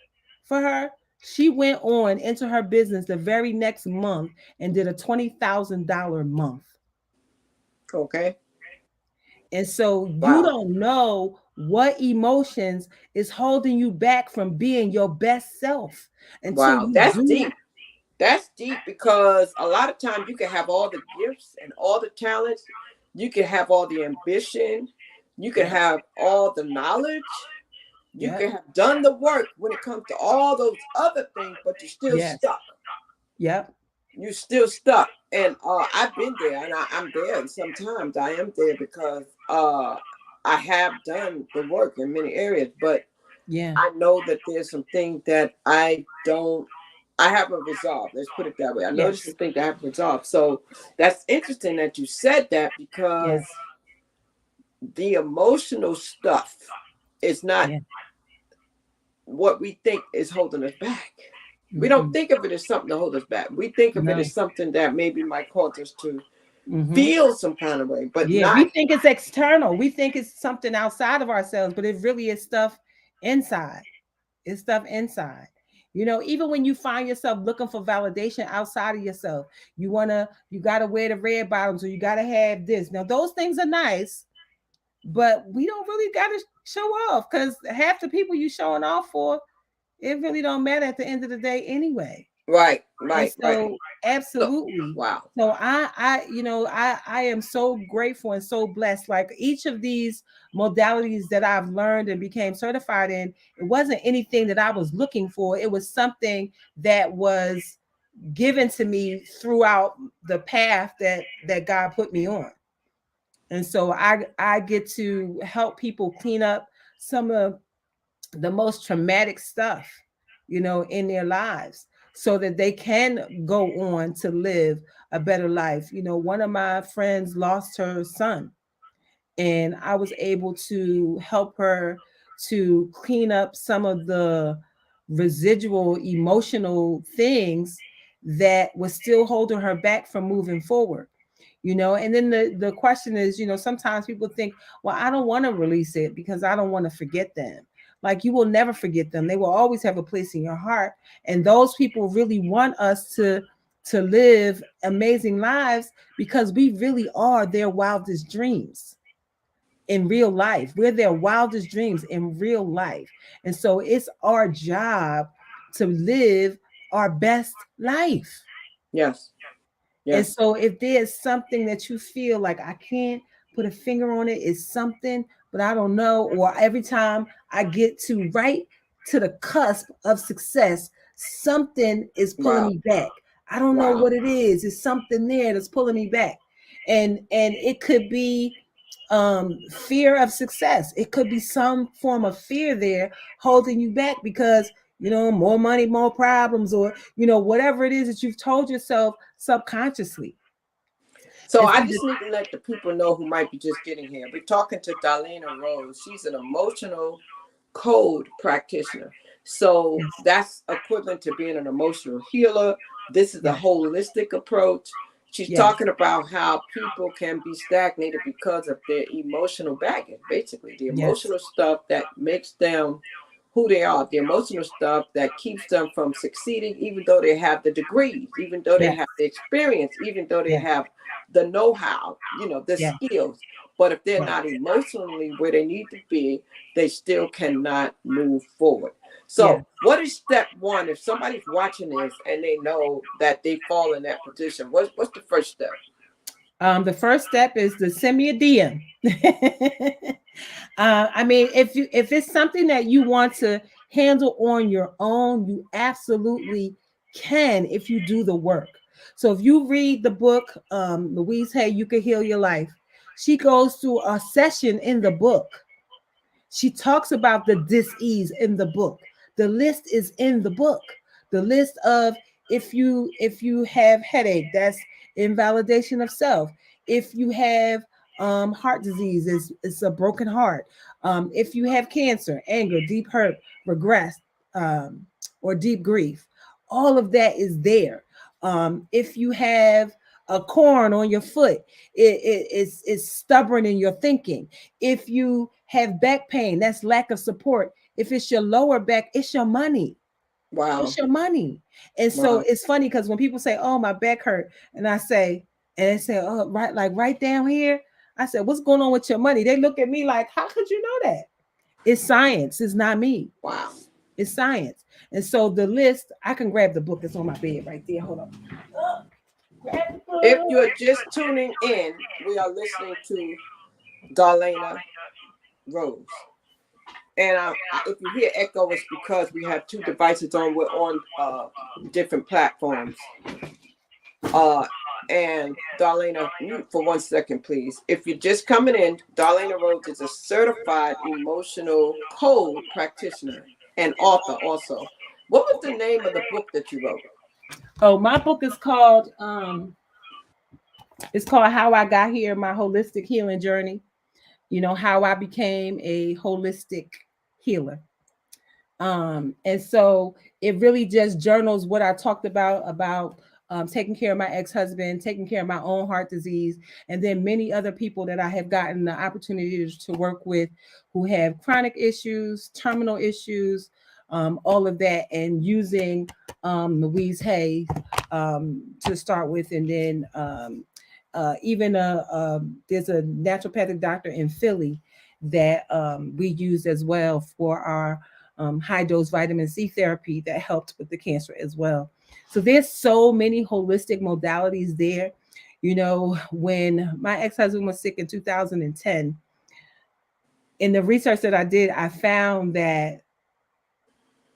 for her, she went on into her business the very next month and did a $20,000 month. okay. And so you Wow. don't know what emotions is holding you back from being your best self until Wow. you That's do. deep. That's deep because a lot of times you can have all the gifts and all the talents. You can have all the ambition. You can Yep. have all the knowledge. You Yep. can have done the work when it comes to all those other things, but you're still Yes. stuck. Yep. You're still stuck. And I've been there, and I'm there. And sometimes I am there because I have done the work in many areas, but Yeah. I know that there's some things that I haven't resolved. Let's put it that way. I know there's Yes. some things that I haven't resolved. So that's interesting that you said that Yes. because the emotional stuff is not Yeah. what we think is holding us back. We don't Mm-mm. think of it as something to hold us back. We think of it No. as something that maybe might cause us to Mm-hmm. feel some kind of way, but Yeah, not we think it's external. We think it's something outside of ourselves, but it really is stuff inside. It's stuff inside. Even when you find yourself looking for validation outside of yourself, you gotta wear the red bottoms, or you gotta have this. Now, those things are nice, but we don't really gotta show off, because half the people you showing off for, it really don't matter at the end of the day anyway. right, And right, right. so, So, absolutely. wow. So I am so grateful and so blessed. Like, each of these modalities that I've learned and became certified in, it wasn't anything that I was looking for. It was something that was given to me throughout the path that God put me on. And so I get to help people clean up some of the most traumatic stuff, in their lives, so that they can go on to live a better life. One of my friends lost her son, and I was able to help her to clean up some of the residual emotional things that was still holding her back from moving forward. And then the question is, sometimes people think, well, I don't want to release it because I don't want to forget them. Like, you will never forget them. They will always have a place in your heart. And those people really want us to live amazing lives, because we really are their wildest dreams in real life. We're their wildest dreams in real life. And so it's our job to live our best life. Yes. And Yes. so if there's something that you feel like I can't put a finger on it, it's something, but I don't know, or every time I get to right to the cusp of success, something is pulling Wow. me back. I don't know Wow. what it is. It's something there that's pulling me back. And it could be fear of success. It could be some form of fear there holding you back because more money, more problems, or whatever it is that you've told yourself subconsciously. So And I see just need to let the people know who might be just getting here. We're talking to Darlaina Rose. She's an emotional code practitioner. So yes, that's equivalent to being an emotional healer. This is a yes, holistic approach. She's yes, talking about how people can be stagnated because of their emotional baggage, basically, the yes, emotional stuff that makes them who they are, the emotional stuff that keeps them from succeeding, even though they have the degrees, even though they yes, have the experience, even though they yes, have the know-how, the yes, skills. But if they're yes, not emotionally where they need to be, they still cannot move forward. yes. So, what is step one if somebody's watching this and they know that they fall in that position? What's the first step? The first step is to send me a DM. I mean, if it's something that you want to handle on your own, you absolutely can if you do the work. So if you read the book, Louise Hay, You Can Heal Your Life, she goes through a session in the book. She talks about the dis-ease in the book. The list is in the book. The list of if you have headache, that's invalidation of self. If you have heart disease, it's a broken heart. If you have cancer, anger, deep hurt, regress, um, or deep grief, all of that is there. If you have a corn on your foot, it's stubborn in your thinking. If you have back pain, that's lack of support. If it's your lower back, it's your money. Wow. It's your money. And so Wow. it's funny because when people say, "Oh, my back hurt," and they say, "Oh, right, like right down here," I said, "What's going on with your money?" They look at me like, "How could you know that?" It's science. It's not me. Wow. It's science. And so the list, I can grab the book that's on my bed right there. Hold on. Oh, grab the If book. you're just tuning in, we are listening to Darlaina Rose. And if you hear echo, it's because we have two devices on. We're on different platforms. Uh, and Darlena, mute for 1 second, please. If you're just coming in, Darlena Rhodes is a certified emotional code practitioner and author also. What was the name of the book that you wrote? Oh, my book is called it's called How I Got Here, My Holistic Healing Journey. How I became a holistic healer. And so it really just journals what I talked about taking care of my ex-husband, taking care of my own heart disease, and then many other people that I have gotten the opportunity to work with who have chronic issues, terminal issues, all of that, and using Louise Hay to start with, and then even there's a naturopathic doctor in Philly that we use as well for our high dose vitamin C therapy that helped with the cancer as well. So there's so many holistic modalities there. When my ex-husband was sick in 2010, in the research that I did, I found that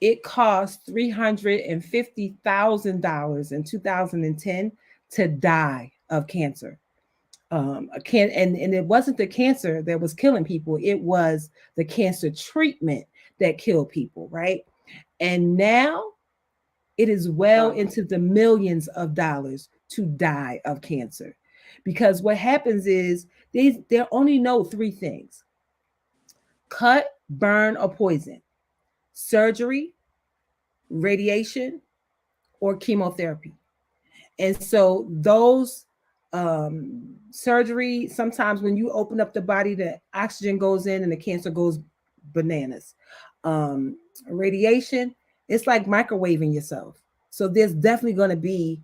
it cost $350,000 in 2010 to die of cancer. And it wasn't the cancer that was killing people, it was the cancer treatment that killed people, right? And now it is well Wow. into the millions of dollars to die of cancer. Because what happens is they only know three things: cut, burn, or poison, surgery, radiation, or chemotherapy. And so those surgery, sometimes when you open up the body, the oxygen goes in and the cancer goes bananas. um Radiation, it's like microwaving yourself, so there's definitely going to be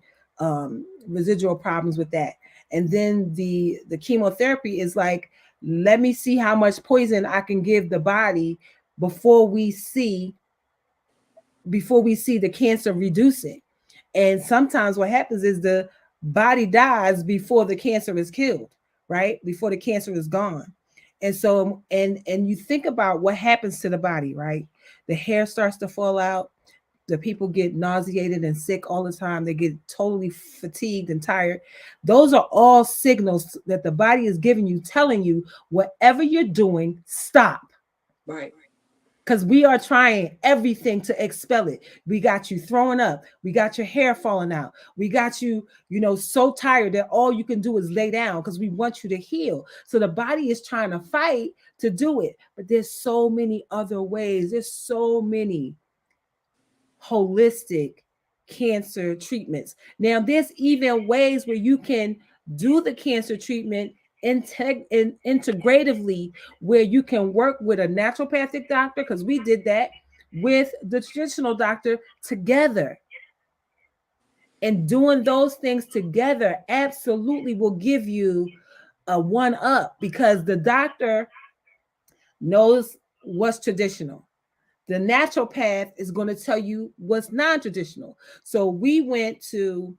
residual problems with that. And then the chemotherapy is like, let me see how much poison I can give the body before we see the cancer reducing. And sometimes what happens is the Body dies before the cancer is killed, right? Before the cancer is gone. And so and you think about what happens to the body, right? The hair starts to fall out. The people get nauseated and sick all the time. They get totally fatigued and tired. Those are all signals that the body is giving you, telling you whatever you're doing, stop. Right. Because we are trying everything to expel it. We got you throwing up. We got your hair falling out. We got you, so tired that all you can do is lay down because we want you to heal. So the body is trying to fight to do it. But there's so many other ways. There's so many holistic cancer treatments. Now, there's even ways where you can do the cancer treatment integratively, where you can work with a naturopathic doctor, because we did that with the traditional doctor together. And doing those things together absolutely will give you a one up, because the doctor knows what's traditional. The naturopath is going to tell you what's non-traditional. So we went to,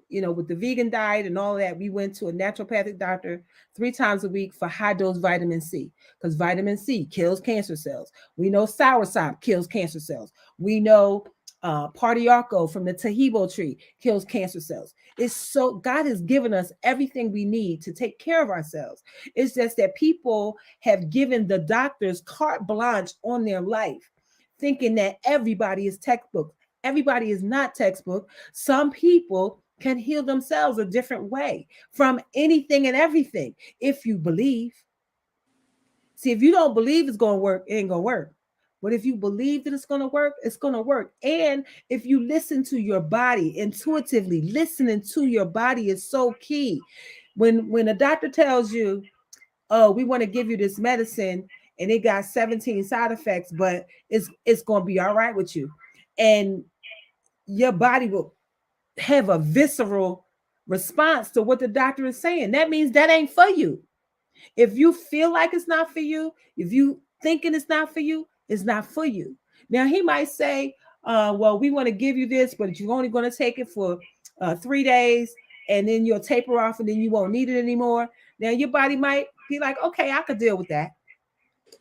with the vegan diet and all of that, we went to a naturopathic doctor 3 times a week for high dose vitamin C, because vitamin C kills cancer cells. We know soursop kills cancer cells. We know Partiarco from the Tahibo tree kills cancer cells. It's so God has given us everything we need to take care of ourselves. It's just that people have given the doctors carte blanche on their life, thinking that everybody is textbook. Everybody is not textbook. Some people can heal themselves a different way from anything and everything if you believe. See, if you don't believe it's going to work, it ain't going to work. But if you believe that it's going to work, it's going to work. And if you listen to your body intuitively, listening to your body is so key. When a doctor tells you, oh, we want to give you this medicine and it got 17 side effects, but it's going to be all right with you, and your body will have a visceral response to what the doctor is saying, that means that ain't for you. If you feel like it's not for you, if you thinking it's not for you, it's not for you. Now he might say, well, we want to give you this, but you're only going to take it for 3 days, and then you'll taper off, and then you won't need it anymore. Now your body might be like, okay, I could deal with that.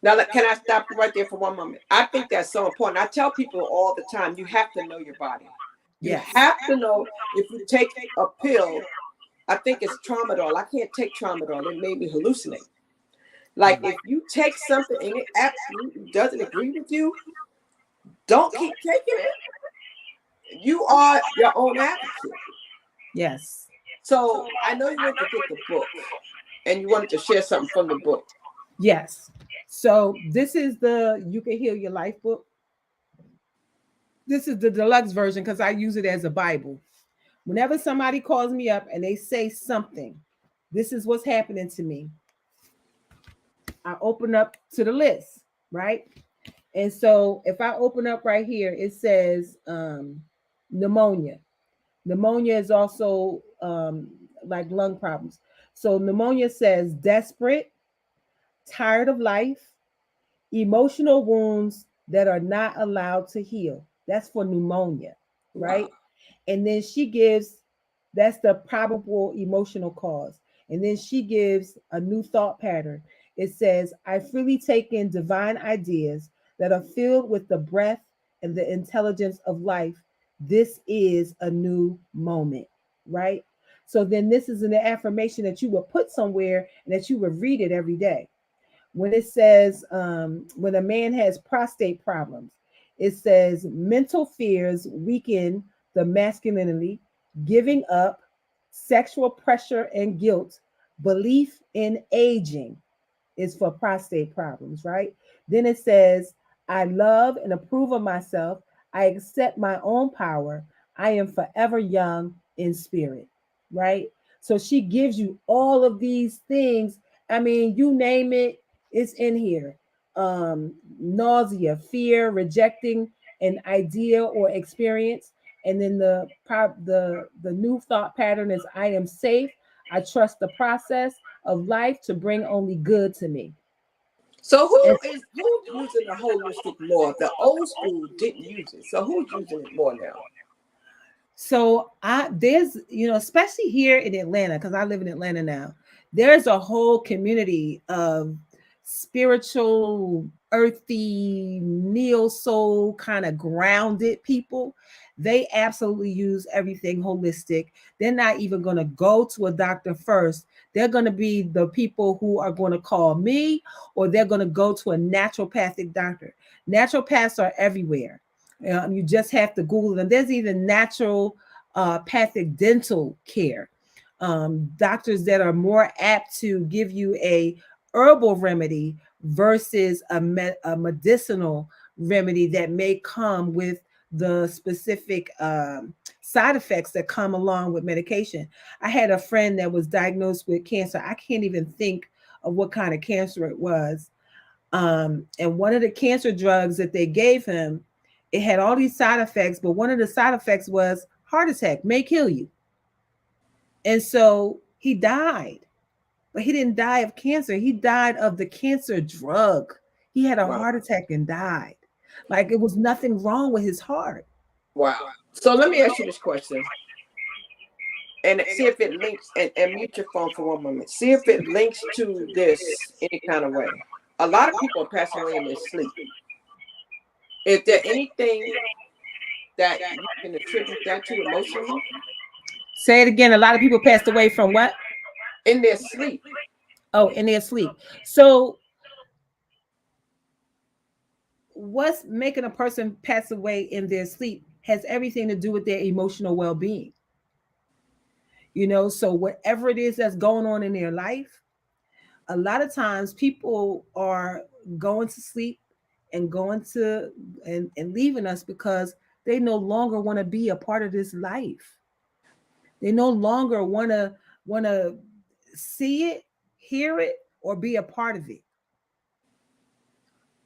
Now, can I stop you right there for one moment? I think that's so important. I tell people all the time, you have to know your body. You Yes. have to know if you take a pill. I think it's tramadol. I can't take tramadol. It made me hallucinate. Like, if you take something and it absolutely doesn't agree with you, don't keep taking it. You are your own advocate. Yes. So I know you went to get the book and you wanted to share something from the book. Yes. So this is the You Can Heal Your Life book. This is the deluxe version because I use it as a Bible. Whenever somebody calls me up and they say something, this is what's happening to me. I open up to the list, right? And so if I open up right here, it says pneumonia. Pneumonia is also like lung problems. So pneumonia says desperate, tired of life, emotional wounds that are not allowed to heal. That's for pneumonia, right? Wow. And then she gives, that's the probable emotional cause. And then she gives a new thought pattern. It says, I freely take in divine ideas that are filled with the breath and the intelligence of life. This is a new moment, right? So then this is an affirmation that you will put somewhere and that you will read it every day. When it says, when a man has prostate problems, it says mental fears weaken the masculinity, giving up, sexual pressure and guilt, belief in aging is for prostate problems, right? Then it says, I love and approve of myself. I accept my own power. I am forever young in spirit, right? So she gives you all of these things. I mean, you name it, it's in here. Nausea, fear, rejecting an idea or experience. And then the new thought pattern is I am safe. I trust the process of life to bring only good to me. So And who's using the holistic more? The old school didn't use it. So who's using it more now? So there's, especially here in Atlanta, because I live in Atlanta now, there's a whole community of spiritual, earthy, neo soul kind of grounded people. They absolutely use everything holistic. They're not even going to go to a doctor first. They're going to be the people who are going to call me, or they're going to go to a naturopathic doctor. Naturopaths are everywhere. You just have to Google them. There's even natural pathic dental care. Doctors that are more apt to give you a herbal remedy versus a medicinal remedy that may come with the specific side effects that come along with medication. I had a friend that was diagnosed with cancer. I can't even think of what kind of cancer it was. And one of the cancer drugs that they gave him, it had all these side effects, but one of the side effects was heart attack, may kill you. And so he died, but he didn't die of cancer. He died of the cancer drug. He had a Wow. heart attack and died. Like it was nothing wrong with his heart. Wow. So let me ask you this question and see if it links, and mute your phone for one moment. See if it links to this any kind of way. A lot of people are passing away in their sleep. Is there anything that you can attribute that to emotionally? Say it again. A lot of people passed away from what? In their sleep. Oh, in their sleep. So what's making a person pass away in their sleep has everything to do with their emotional well-being. So whatever it is that's going on in their life, a lot of times people are going to sleep and going to and leaving us because they no longer want to be a part of this life. They no longer want to see it, hear it, or be a part of it.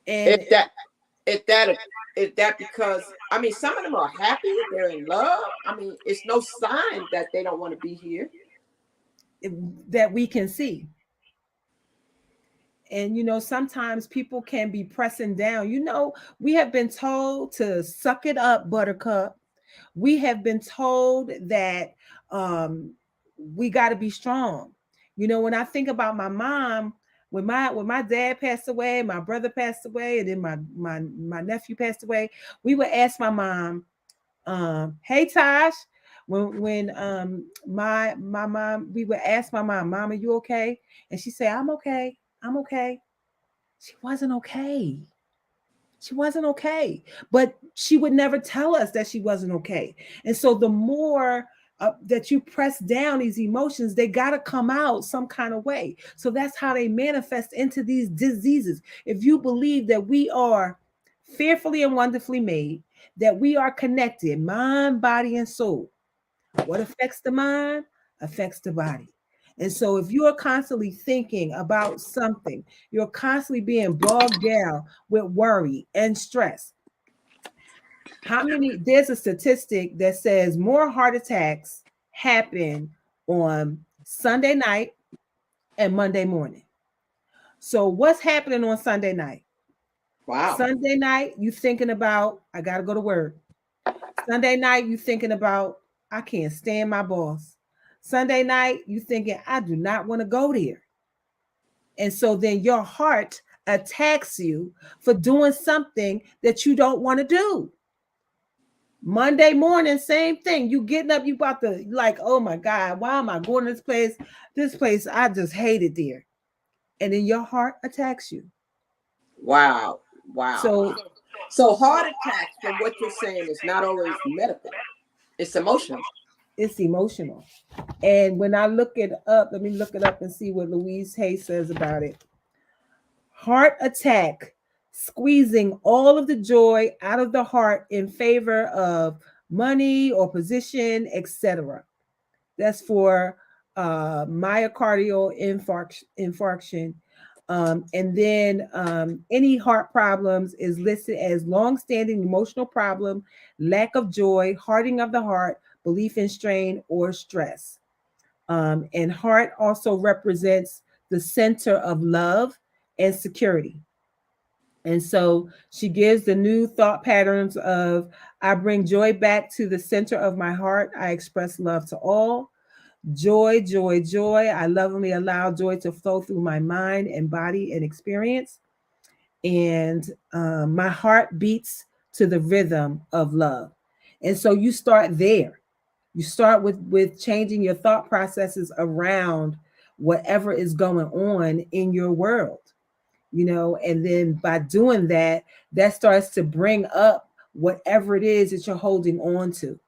And If that if that is that because I mean some of them are happy, they're in love. I mean, it's no sign that they don't want to be here. that we can see. And sometimes people can be pressing down. We have been told to suck it up, buttercup. We have been told that um we got to be strong. When I think about my mom, when my dad passed away, my brother passed away, and then my nephew passed away, we would ask my mom, hey Tosh, when my mom, we would ask my mom, Mom, are you okay? And she said, I'm okay. I'm okay. She wasn't okay. She wasn't okay. But she would never tell us that she wasn't okay. And so the more that you press down these emotions, they got to come out some kind of way. So that's how they manifest into these diseases. If you believe that we are fearfully and wonderfully made, that we are connected, mind, body, and soul, what affects the mind affects the body. And so if you are constantly thinking about something, you're constantly being bogged down with worry and stress. There's a statistic that says more heart attacks happen on Sunday night and Monday morning. So what's happening on Sunday night? Wow. Sunday night, you thinking about, I got to go to work. Sunday night, you thinking about, I can't stand my boss. Sunday night, you thinking, I do not want to go there. And so then your heart attacks you for doing something that you don't want to do. Monday morning, same thing. You getting up, you about to like, oh my God, why am I going to this place? This place, I just hate it there. And then your heart attacks you. Wow. Wow. So So heart attacks, from what you're saying, is not always medical. It's emotional. it's emotional. And when I look it up, let me look it up and see what Louise Hay says about it. Heart attack, squeezing all of the joy out of the heart in favor of money or position, etc. That's for myocardial infarction. And then any heart problems is listed as long-standing emotional problem, lack of joy, hardening of the heart, belief in strain or stress. And heart also represents the center of love and security. And so she gives the new thought patterns of I bring joy back to the center of my heart. I express love to all. Joy, joy, joy. I lovingly allow joy to flow through my mind and body and experience. And my heart beats to the rhythm of love. And so you start there. You start with changing your thought processes around whatever is going on in your world, and then by doing that, that starts to bring up whatever it is that you're holding on to.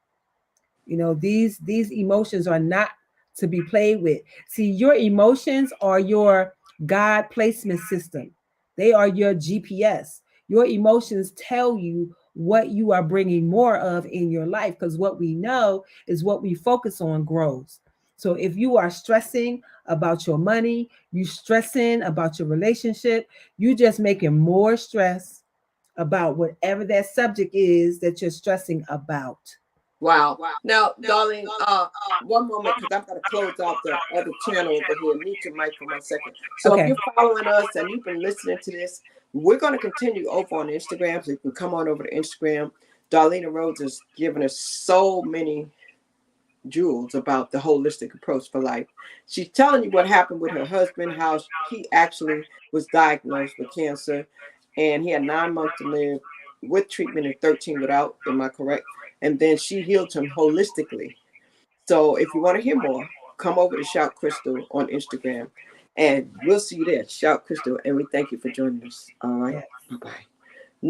These emotions are not to be played with. See, your emotions are your God placement system. They are your GPS. Your emotions tell you what you are bringing more of in your life, because what we know is what we focus on grows. So if you are stressing about your money, you stressing about your relationship, you just making more stress about whatever that subject is that you're stressing about. Wow. Now, darling, one moment, because I'm going to close out the other channel over here. Mute your mic for 1 second. So if Okay. you're following us and you've been listening to this, we're going to continue over on Instagram. So you can come on over to Instagram. Darlena Rhodes has given us so many jewels about the holistic approach for life. She's telling you what happened with her husband, how he actually was diagnosed with cancer, and he had 9 months to live with treatment and 13 without. Am I correct? And then she healed him holistically. So if you want to hear more, come over to Shout Crystal on Instagram, and we'll see you there. Shout Crystal, and we thank you for joining us. All right. Yeah. Bye bye.